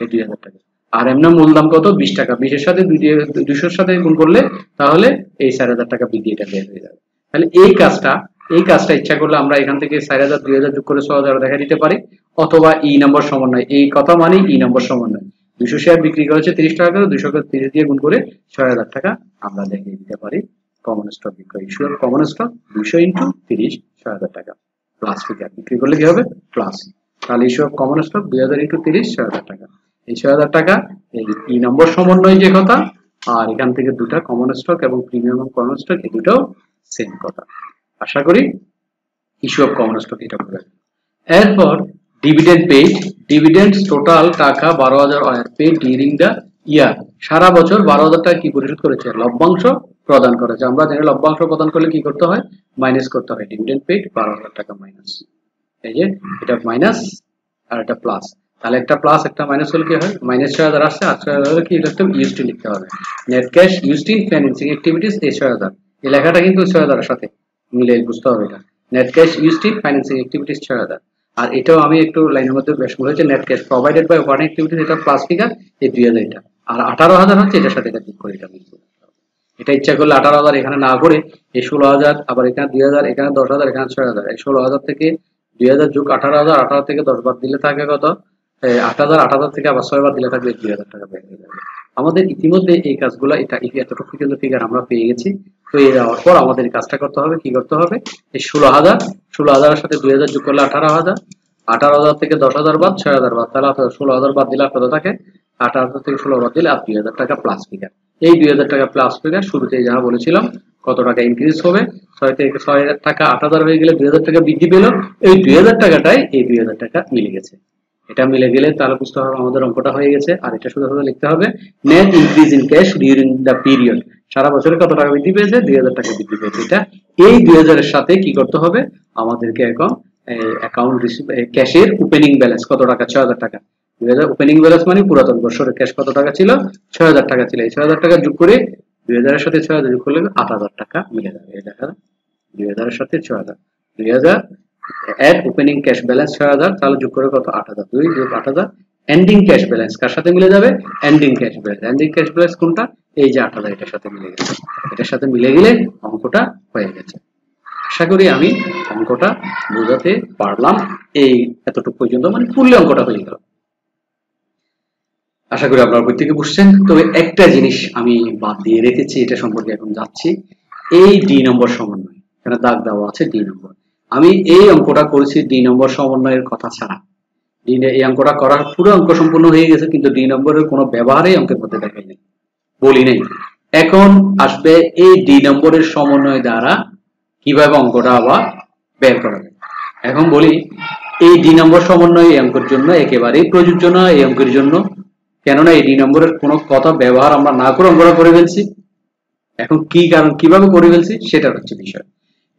এই 2,000 টাকা। আর এমনি মূলধন কত, 20 টাকা, 20 এর সাথে 200 এর সাথে গুণ করলে তাহলে এই 4,000 টাকা বৃদ্ধি এটা বের হয়ে যাবে। তাহলে এই কাজটা ইচ্ছা করলে আমরা এখান থেকে 4,000 2,000 যোগ করে 6,000 দেখা দিতে পারি, অথবা ই নম্বর সমন্বয়, এই কথা মানে ই নম্বর সমন্বয়, 200 শেয়ার বিক্রি করেছে 30 টাকা করে, 200 কে 30 দিয়ে গুণ করে 6,000 টাকা আমরা দেখিয়ে দিতে পারি। কমন স্টক বিক্রয়, issue of common stock 200 into 30, 6,000 টাকা প্লাস ফিগার, বিক্রি করলে কি হবে, প্লাস। তাহলে issue of common stock 2,000 into 30, 6,000 টাকা। এই 6,000 টাকা এই ই নম্বর সমন্বয় যে কথা, আর এখান থেকে দুটা কমন স্টক এবং প্রিমিয়াম এবং কমন স্টক এই দুটো সেম কথা। আশা করি ইস্যু অফ কমন স্টক এটা বলে। এরপর ডিভিডেন্ড পেইড, ডিভিডেন্ডস টোটাল টাকা 12,000 were paid during the year, সারা বছর 12,000 টাকা কি পরিশোধ করেছে, লভ্যাংশ প্রদান করেছে। আমরা জানি লভ্যাংশ প্রদান করলে কি করতে হয়, মাইনাস করতে হয়, ডিভিডেন্ড পেইড 12,000 টাকা মাইনাস, এই যে এটা মাইনাস আর এটা প্লাস। তাহলে একটা প্লাস একটা মাইনাস হলে কি হয়, মাইনাস 6,000 আসছে, আর 6,000 কি লিখতে হবে, ইউজড লিখতে হবে। Net cash used in financing activities এই 6,000, এই লেখাটা কিন্তু 6,000 এর সাথে মিলে বুঝতে হবে এটা। Net cash used in financing activities 6,000। আর এটাও আমি একটু লাইনের মধ্যে বেশ বলেছি, net cash provided by working activities এটা প্লাস ফিগার, এই 2,000 এটা, আর 18,000 হচ্ছে এটার সাথে এটা যোগ করে এটা মিলবে। এটা ইচ্ছা করলে 18,000 এখানে না করে এই 16,000, আবার এখানে 2,000, এখানে 10,000, এখানে 6,000, এই 16,000 থেকে 2,000 যোগ 18,000, 18 থেকে 10 বাদ দিলে থাকে কত, 8,000, 8,000 থেকে আবার 6 বাদ দিলে থাকবে 2,000 টাকা বের হয়ে যাবে। আমাদের ইতিমধ্যে এই কাজগুলো এটা এতটুকু পর্যন্ত ফিগার আমরা পেয়ে গেছি। পেয়ে যাওয়ার পর আমাদের কাজটা করতে হবে, কি করতে হবে, এই 16,000 এর সাথে 2,000 যোগ করলে 18,000, 18,000 থেকে 10,000 বাদ, 6,000 বাদ, তাহলে 16,000 বাদ দিলে কত থাকে, 18,000 থেকে 16 বাদ দিলে আর 2,000 টাকা প্লাস ফিগার। এই 2,000 টাকা প্লাস ফিগার শুরুতে যাহা বলেছিলাম কত টাকা ইনক্রিজ হবে, 6 থেকে 6,000 টাকা 8,000 হয়ে গেলে 2,000 টাকা বৃদ্ধি পেল, এই 2,000 টাকাটাই এই 2,000 টাকা মিলে গেছে। এটা মিলে গেলে তাহলে বুঝতে হবে আমাদের অঙ্কটা হয়ে গেছে। আর এটা শুধু লিখতে হবে net increase in cash during the period, সারা বছরে কত টাকা বৃদ্ধি পেয়েছে, 2,000 টাকা বৃদ্ধি পেয়েছে, এটা এই 2000 এর সাথে কি করতে হবে আমাদেরকে এখন অ্যাকাউন্ট ক্যাশের ওপেনিং ব্যালেন্স কত টাকা 6000 টাকা 2000 ওপেনিং ব্যালেন্স মানে পুরাতন বছরের ক্যাশ কত টাকা ছিল 6000 টাকা ছিল এই 6000 টাকা যোগ করে 2000 এর সাথে 6000 যোগ করলে 8000 টাকা মিলে যাবে এই দেখা 2000 এর সাথে 6000 2000 এড ওপেনিং ক্যাশ ব্যালেন্স 6000 তাহলে যোগ করে কত 8000 2 যোগ 8000 এন্ডিং ক্যাশ ব্যালেন্স কার সাথে মিলে যাবে এন্ডিং ক্যাশ ব্যালেন্স কোনটা এই যে 8000 এটার সাথে মিলে গেছে এটার সাথে মিলে গেলে অঙ্কটা হয়ে গেছে আশা করি আমি অঙ্কটা বোঝাতে পারলাম এই এতটুকু পর্যন্ত মানে ফুললি অঙ্কটা হয়ে গেল আশা করি আপনারা বই থেকে বুঝছেন তবে একটা জিনিস আমি বাদ দিয়ে রেখেছি এটা সম্পর্কে এখন যাচ্ছি এই ডি নম্বর সমন্বয় এখানে দাগ দেওয়া আছে ডি নম্বর আমি এই অঙ্কটা করেছি ডি নম্বর সমন্বয়ের কথা ছাড়া এই অঙ্কটা করার পুরো অঙ্ক সম্পূর্ণ হয়ে গেছে কিন্তু ডি নম্বরের কোনো ব্যবহারই অঙ্কের মধ্যে দেখাই নাই বলি নাই এখন আসবে এই ডি নম্বরের সমন্বয় দ্বারা কিভাবে অঙ্কটা আবার বের করা যায় এখন বলি এই ডি নম্বর সমন্বয় এই অঙ্কের জন্য একেবারেই প্রযোজ্য না এই অঙ্কের জন্য কেননা এই ডি নম্বরের কোনো কথা ব্যবহার আমরা না করে অঙ্কটা করে ফেলছি এখন কি কারণ কিভাবে করে ফেলছি সেটা হচ্ছে বিষয়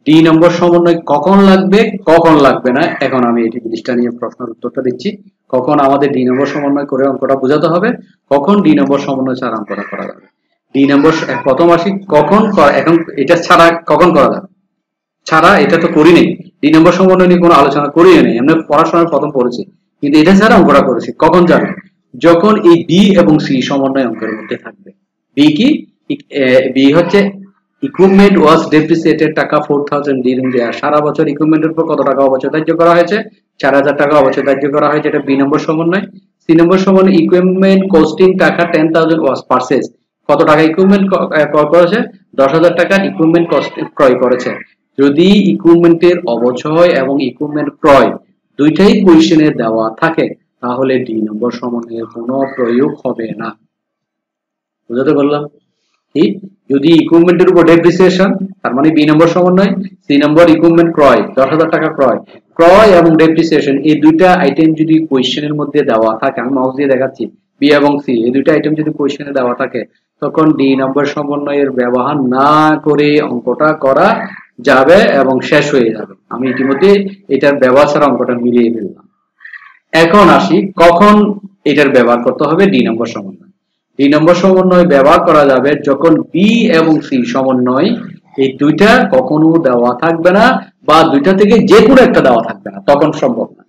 ডি নম্বর সমন্বয় কখন লাগবে না এখন আমি এই জিনিসটা নিয়ে প্রশ্নের উত্তরটা দিচ্ছি কখন আমাদের ডি নম্বর সমন্বয় করে অঙ্কটা বোঝাতে হবে কখন ডি নম্বর সমন্বয় ছাড়া অঙ্কটা করা যাবে ডি নম্বর প্রথম আসি কখন এখন এটা ছাড়া কখন করা যাবে ছাড়া এটা তো করি নেই ডি নম্বর সমন্বয় নিয়ে কোনো আলোচনা করি নেই আমরা পড়াশোনার প্রথম পড়েছি কিন্তু এটা ছাড়া অঙ্কটা করেছি কখন যাবে যখন এই বি এবং সি সমন্বয় অঙ্কের মধ্যে থাকবে বি কি বি হচ্ছে ইকুইপমেন্ট ওয়াজ ডেপ্রিসিয়েটেড টাকা 4000 ডিউরিং দ্য ইয়ার সারা বছর ইকুইপমেন্টের উপর কত টাকা অবচয় ধার্য করা হয়েছে 4000 টাকা অবচয় ধার্য করা হয়েছে এটা বি নম্বর সমন্বয় সি নম্বর সমন্বয় ইকুইপমেন্ট কস্টিং টাকা 10000 ওয়াজ পারচেজ কত টাকা ইকুইপমেন্ট ক্রয় করেছে 10000 টাকা ইকুইপমেন্ট ক্রয় করেছে যদি ইকুইপমেন্টের অবচয় এবং ইকুইপমেন্ট ক্রয় দুইটাই কোয়েশ্চেনে দেওয়া থাকে তাহলে ডি নম্বর সমন্বয়ের কোনো প্রয়োগ হবে না বুঝতে পারলাম কি যদি ইকুইপমেন্টের উপর ডেপ্রিসিয়েশন তার মানে বি নম্বর সমন্বয় সি নম্বর ইকুইপমেন্ট ক্রয় 10000 টাকা ক্রয় এবং ডেপ্রিসিয়েশন এই দুইটা আইটেম যদি কোয়েশ্চেনের মধ্যে দেওয়া থাকে আমি মাউস দিয়ে দেখাচ্ছি বি এবং সি এই দুইটা আইটেম যদি কোয়েশ্চেনে দেওয়া থাকে তখন ডি নম্বর সমন্বয়ের ব্যবহার না করে অঙ্কটা করা যাবে এবং শেষ হয়ে যাবে আমি ইতিমধ্যে এটার ব্যবহার ছাড়া অঙ্কটা মিলিয়ে ফেললাম এখন আসি কখন এটার ব্যবহার করতে হবে ডি নম্বর সমন্বয় ডি নম্বর সমন্বয় ব্যবহার করা যাবে যখন বি এবং সি সমন্বয় এই দুইটা কখনো দেওয়া থাকবে না বা দুইটা থেকে যে কোনো একটা দেওয়া থাকবে না তখন সম্ভব না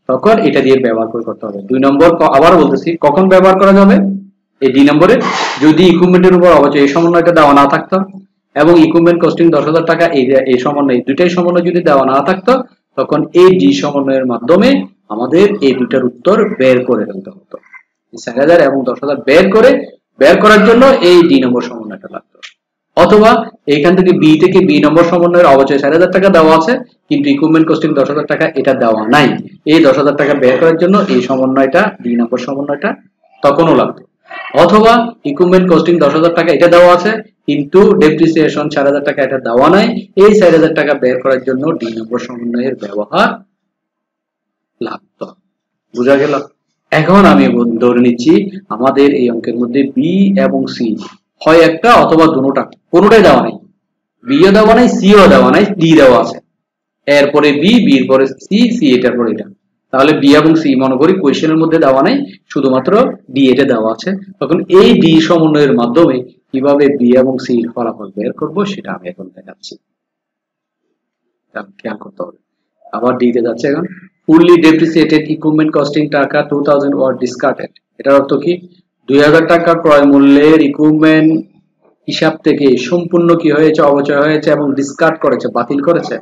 তখন এটা দিয়ে ব্যবহার করতে হবে দুই নম্বর আবার বলতেছি কখন ব্যবহার করা যাবে এই ডি নম্বরে যদি ইকুইপমেন্টের উপর অবচয় এই সমন্বয়টা দেওয়া না থাকতো এবং ইকুইপমেন্ট কস্টিং 10000 টাকা এই সমন্বয় দুইটাই সমন্বয় যদি দেওয়া না থাকতো তখন এই ডি সমন্বয়ের মাধ্যমে আমাদের এই দুইটার উত্তর বের করে ফেলতে হতো 4000 এবং 10000 বের করার জন্য এই ডি নম্বর সমন্বয়টা লাগতো অথবা এইখান থেকে বি থেকে বি নম্বর সমন্বয়ের অবচয় 4000 টাকা দেওয়া আছে কিন্তু ইকুইপমেন্ট কস্টিং 10000 টাকা এটা দেওয়া নাই এই 10000 টাকা বের করার জন্য এই সমন্বয়টা ডি নম্বর সমন্বয়টা তখনও লাগতো অথবা ইকুইপমেন্ট কস্টিং 10000 টাকা এটা দেওয়া আছে কিন্তু ডেপ্রিসিয়েশন 4000 টাকা এটা দেওয়া নাই এই 4000 টাকা বের করার জন্য ডি নম্বর সমন্বয়ের ব্যবহার লাগতো বুঝা গেল এখন আমি ধরে নিচ্ছি আমাদের এই অঙ্কের মধ্যে বি এবং সি হয় একটা অথবা দুটোটা কোনোটাই দেওয়া নাই বিও দেওয়া নাই সিও দেওয়া নাই ডি দেওয়া আছে এরপরে বি বির পরে সি সি এটার পরে এটা তাহলে বি এবং সি মনে করি কোয়েশ্চেনের মধ্যে দেওয়া নাই শুধুমাত্র ডি এটা দেওয়া আছে তখন এই ডি সমন্বয়ের মাধ্যমে কিভাবে বি এবং সি এর ফলাফল বের করব সেটা আমি এখন দেখাচ্ছি খেয়াল করতে হবে আবার ডি তে যাচ্ছে এখন fully depreciated equipment costing টাকা 2000 were discarded এটার অর্থ কি 2000 টাকা ক্রয় মূল্যের ইকুইপমেন্ট হিসাব থেকে সম্পূর্ণ কি হয়েছে অবচয় হয়েছে এবং ডিসকার্ড করেছে বাতিল করেছে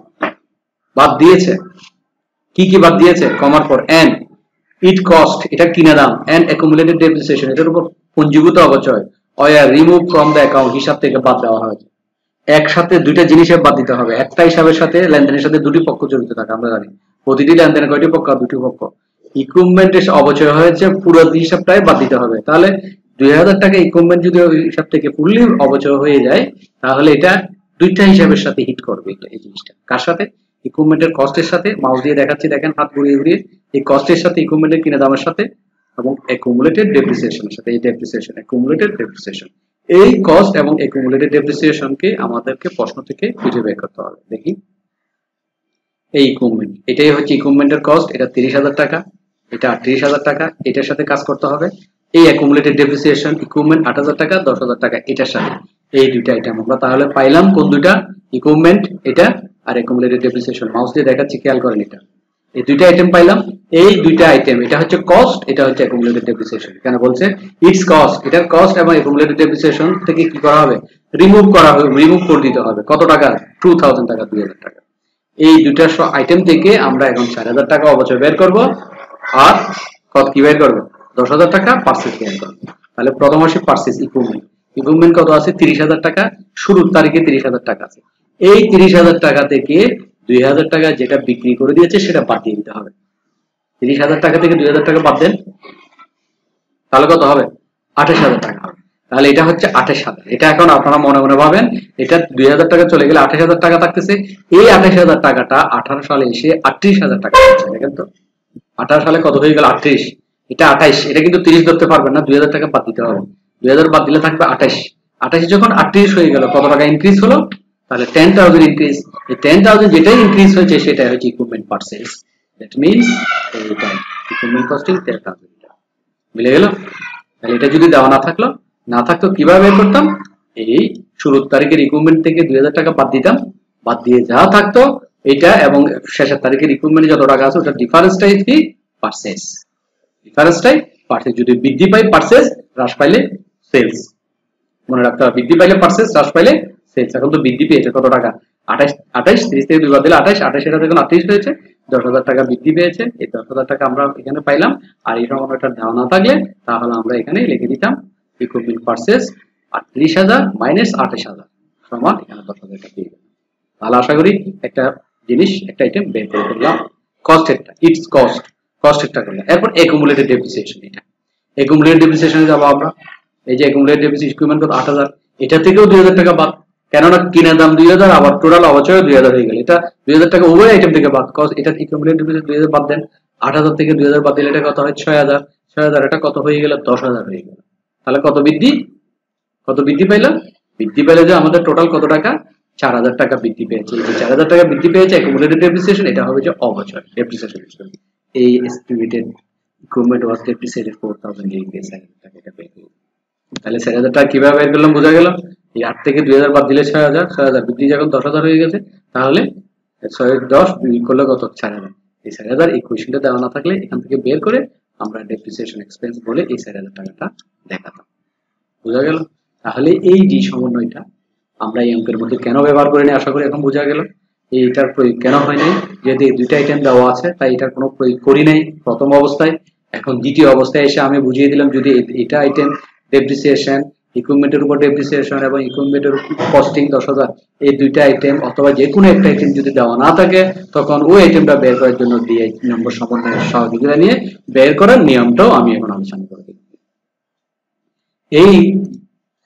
বাদ দিয়েছে কি কি বাদ দিয়েছে কমার পর এন্ড ইট কস্ট এটা কিনা দাম এন্ড অ্যাকুমুলেটেড ডেপ্রিসিয়েশন এটার উপর পুঞ্জীভূত অবচয় was remove from the account হিসাব থেকে বাদ দেওয়া হয়েছে একসাথে দুইটা জিনিসের বাদ দিতে হবে একটা হিসাবের সাথে লেনদেনের সাথে দুটি পক্ষ জড়িত থাকে আমরা জানি প্রতিটি লেনদেনে কয়টি পক্ষ দুটি পক্ষ ইকুইপমেন্টের অবচয় হয়েছে পুরো হিসাবটাই বাদ দিতে হবে তাহলে 2000 টাকা ইকুইপমেন্ট যদি ওই হিসাব থেকে ফুললি অবচয় হয়ে যায় তাহলে এটা দুইটা হিসাবের সাথে হিট করবে এই জিনিসটা কার সাথে ইকুইপমেন্টের কস্টের সাথে মাউস দিয়ে দেখাচ্ছি দেখেন হাত ঘুরিয়ে ঘুরিয়ে এই কস্টের সাথে ইকুইপমেন্টের কিনা দামের সাথে এবং অ্যাকুমুলেটেড ডেপ্রিসিয়েশনের সাথে এই ডেপ্রিসিয়েশন অ্যাকুমুলেটেড ডেপ্রিসিয়েশন এই কস্ট এবং অ্যাকুমুলেটেড ডেপ্রিসিয়েশনকে আমাদেরকে প্রশ্ন থেকে খুঁজে বের করতে হবে। দেখি এই ইকুইপমেন্ট, এটাই হচ্ছে ইকুইপমেন্টের কস্ট, এটা 30,000 টাকা, এটা 38,000 টাকা, এটার সাথে কাজ করতে হবে। এই অ্যাকুমুলেটেড ডেপ্রিসিয়েশন ইকুইপমেন্ট 8,000 টাকা, 10,000 টাকা, এটার সাথে এই দুইটা আইটেম আমরা তাহলে পাইলাম। কোন দুইটা? ইকুইপমেন্ট এটা আর অ্যাকুমুলেটেড ডেপ্রিসিয়েশন। মাউস দিয়ে দেখাচ্ছি, খেয়াল করেন এটা। এই দুইটা আইটেম পাইলাম। এই দুইটা আইটেম, এটা হচ্ছে কস্ট, এটা হচ্ছে অ্যাকুমুলেটেড ডেপ্রিসিয়েশন। কেন বলছে ইটস কস্ট, এটার কস্ট এবং অ্যাকুমুলেটেড ডেপ্রিসিয়েশন থেকে কি করা হবে? রিমুভ করা হবে, রিমুভ করে দিতে হবে। কত টাকা? 2,000 টাকা, 2,000 টাকা। এই দুইটা আইটেম থেকে আমরা এখন 4,000 টাকা অবচয় বের করব, আর কত কি বের করব? 10,000 টাকা পারচেজ বের করব। তাহলে প্রথম আসে পারচেজ ইকুইপমেন্ট। ইকুইপমেন্ট কত আছে? 30,000 টাকা, শুরুর তারিখে 30,000 টাকা আছে। এই 30,000 টাকা থেকে 2,000 টাকা যেটা বিক্রি করে দিয়েছে সেটা বাদ দিয়ে দিতে হবে। 30,000 টাকা থেকে 2,000 টাকা বাদ দেন, তাহলে কত হবে? 28,000 টাকা হবে। তাহলে এটা হচ্ছে 28,000। এটা এখন আপনারা মনে মনে ভাবেন, এটা 2,000 টাকা চলে গেলে 28,000 টাকা থাকতেছে। এই 28,000 টাকাটা 18 সালে এসে 38,000 টাকা হচ্ছে। দেখেন তো 18 সালে কত হয়ে গেল? 38, এটা 28, এটা কিন্তু 30 ধরতে পারবেন না, 2,000 টাকা বাদ দিতে হবে। 2,000 বাদ দিলে থাকবে 28। 28 যখন 38 হয়ে গেল, কত টাকা ইনক্রিজ হলো? তাহলে 10,000 ইনক্রিজ। এই 10,000 যেটাই ইনক্রিজ হয়েছে সেটাই হচ্ছে ইকুইপমেন্ট পারচেজ। দ্যাট মিন্স এইটা ইকুইপমেন্ট কস্টিং 10,000। মিলে গেল? তাহলে এটা যদি দেওয়া না থাকতো কিভাবে বের করতাম? এই শুরুর তারিখের ইকুইপমেন্ট থেকে 2,000 টাকা বাদ দিতাম, বাদ দিয়ে যা থাকতো এটা, এবং শেষের তারিখের ইকুইপমেন্টে যত টাকা আছে ওটা ডিফারেন্সটাই কি? পারচেজ। ডিফারেন্সটাই পারচেজ। যদি বৃদ্ধি পাই পারচেজ, হ্রাস পাইলে সেলস। মনে রাখতে হবে, বৃদ্ধি পাইলে পারচেজ, হ্রাস পাইলে সেলস। এখন তো বৃদ্ধি পেয়েছে কত টাকা? 28, 30 থেকে 2 বাদ দিলে 28, 28 এটা দেখুন 38 হয়েছে, 10,000 টাকা বৃদ্ধি পেয়েছে। এই 10,000 টাকা আমরা এখানে পাইলাম। আর এই সময়টা দেওয়া না থাকলে তাহলে আমরা এখানে লিখে দিতাম ইকুইপমেন্ট পারচেজ 38,000 মাইনাস 28,000 সমান এখানে 10,000 টাকা দিয়ে দিলাম। তাহলে আশা করি একটা জিনিস, একটা আইটেম বের করে ফেললাম। কস্টেরটা, ইটস কস্টেরটা করলাম। এরপর অ্যাকুমুলেটেড ডেপ্রিসিয়েশন। এটা অ্যাকুমুলেটেড ডেপ্রিসিয়েশনে যাব আমরা। এই যে অ্যাকুমুলেটেড ডেপ্রিসিয়েশন ইকুইপমেন্ট কত? 8,000, এটা থেকেও 2,000 টাকা বাদ। কেননা কিনার দাম 2,000, আবার টোটাল অবচয় 2,000 হয়ে গেল। এটা 2,000 টাকা উভয় আইটেম থেকে বাদ। কস্ট এটা অ্যাকুমুলেটেড ডেপ্রিসিয়েশন 2,000 বাদ দেন। 8,000 থেকে 2,000 বাদ দিলে এটা কত হয়? 6,000। 6,000 এটা কত হয়ে গেল? 10,000 হয়ে গেল। তাহলে কত বৃদ্ধি? কত বৃদ্ধি পাইলাম? বৃদ্ধি পাইলে যে আমাদের টোটাল কত টাকা? 4,000 টাকা বৃদ্ধি পেয়েছে। এই যে 4,000 টাকা বৃদ্ধি পেয়েছে অ্যাকুমুলেটেড ডেপ্রিসিয়েশন, এটা হবে যে অবচয় ডেপ্রিসিয়েশন। এই এস্টিমেটেড ইকুইপমেন্ট ওয়াজ ডেপ্রিসিয়েটেড 4,000 এই 4,000 টাকা এটা পেয়ে গেল। তাহলে 4,000 টাকা কিভাবে বের করলাম বোঝা গেল? এই 8 থেকে 2,000 বাদ দিলে 6,000, 6,000 বৃদ্ধি যখন 10,000 হয়ে গেছে, তাহলে 6 10 করলে কত? 4,000। এই 4,000 এই কোয়েশ্চেনটা দেওয়া না থাকলে এখান থেকে বের করে আমরা ডেপ্রিসিয়েশন এক্সপেন্স বলে এই 4,000 টাকাটা দেখাতাম। বোঝা গেল? তাহলে এই যে সমন্বয়টা আমরা এই অঙ্কের মধ্যে কেন ব্যবহার করিনি আশা করি এখন বোঝা গেল। এইটার প্রয়োগ কেন হয় নাই? যেহেতু এই দুইটা আইটেম দেওয়া আছে তাই এটার কোনো প্রয়োগ করি নাই প্রথম অবস্থায়। এখন দ্বিতীয় অবস্থায় এসে আমি বুঝিয়ে দিলাম, যদি এটা আইটেম ডেপ্রিসিয়েশন, ইকুইপমেন্টের উপর ডেপ্রিসিয়েশন এবং ইকুইপমেন্টের কস্টিং 10,000, এই দুইটা আইটেম অথবা যে কোনো একটা আইটেম যদি দেওয়া না থাকে, তখন ওই আইটেমটা বের করার জন্য ডিআই নম্বর সমন্বয়ের সহযোগিতা নিয়ে বের করার নিয়মটাও আমি এখন আলোচনা করে দিই। এই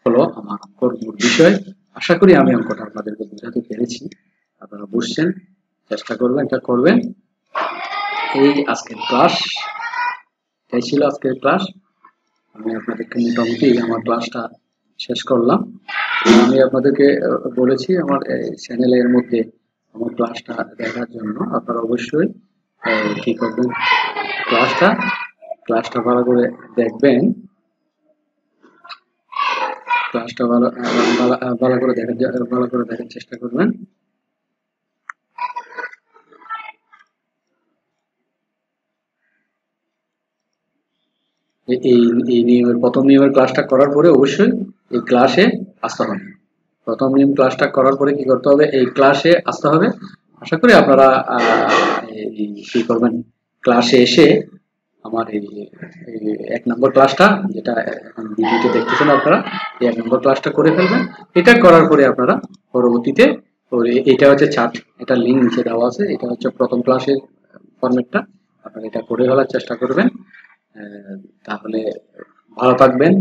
হলো আমার অঙ্কর মূল বিষয়। আশা করি আমি অঙ্কটা আপনাদেরকে বোঝাতে পেরেছি। আপনারা বুঝছেন, চেষ্টা করবেন, এটা করবেন। এই আজকের ক্লাস, এটাই ছিল আজকের ক্লাস। আমি আপনাদেরকে মোটামুটি আমার ক্লাসটা শেষ করলাম। আমি আপনাদেরকে বলেছি আমার চ্যানেলের মধ্যে আমার ক্লাসটা দেখার জন্য আপনারা অবশ্যই কি করবেন, ক্লাসটা ভালো করে দেখবেন। ক্লাসটা ভালো করে দেখার চেষ্টা করবেন। এই নিয়মের প্রথম নিয়মের ক্লাসটা করার পরে অবশ্যই এই ক্লাসে আসতে হবে। প্রথম নিয়ম ক্লাসটা করার পরে কি করতে হবে? এই ক্লাসে আসতে হবে। আশা করি আপনারা কি করবেন, ক্লাসে এসে আমার এই 1 নম্বর ক্লাসটা, যেটা এখন ভিডিওতে দেখতেছেন আপনারা, এই 1 নম্বর ক্লাসটা করে ফেলবেন। এটা করার পরে আপনারা পরবর্তীতে, এটা হচ্ছে চার্ট, এটা লিঙ্ক নিচে দেওয়া আছে, এটা হচ্ছে প্রথম ক্লাসের ফরম্যাটটা। আপনারা এটা করে ফেলার চেষ্টা করবেন। তাহলে ভালো থাকবেন,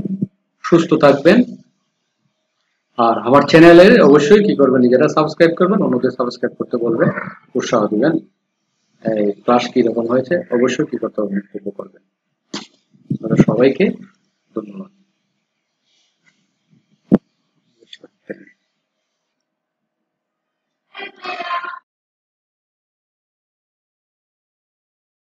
সুস্থ থাকবেন। আর আমার চ্যানেলে অবশ্যই কি করবেন, নিজেরা সাবস্ক্রাইব করবেন, অন্যদের সাবস্ক্রাইব করতে বলবেন, উৎসাহ দিবেন। ক্লাস কি রকম হয়েছে অবশ্যই কি করতে হবে, মন্তব্য করবেন। সবাইকে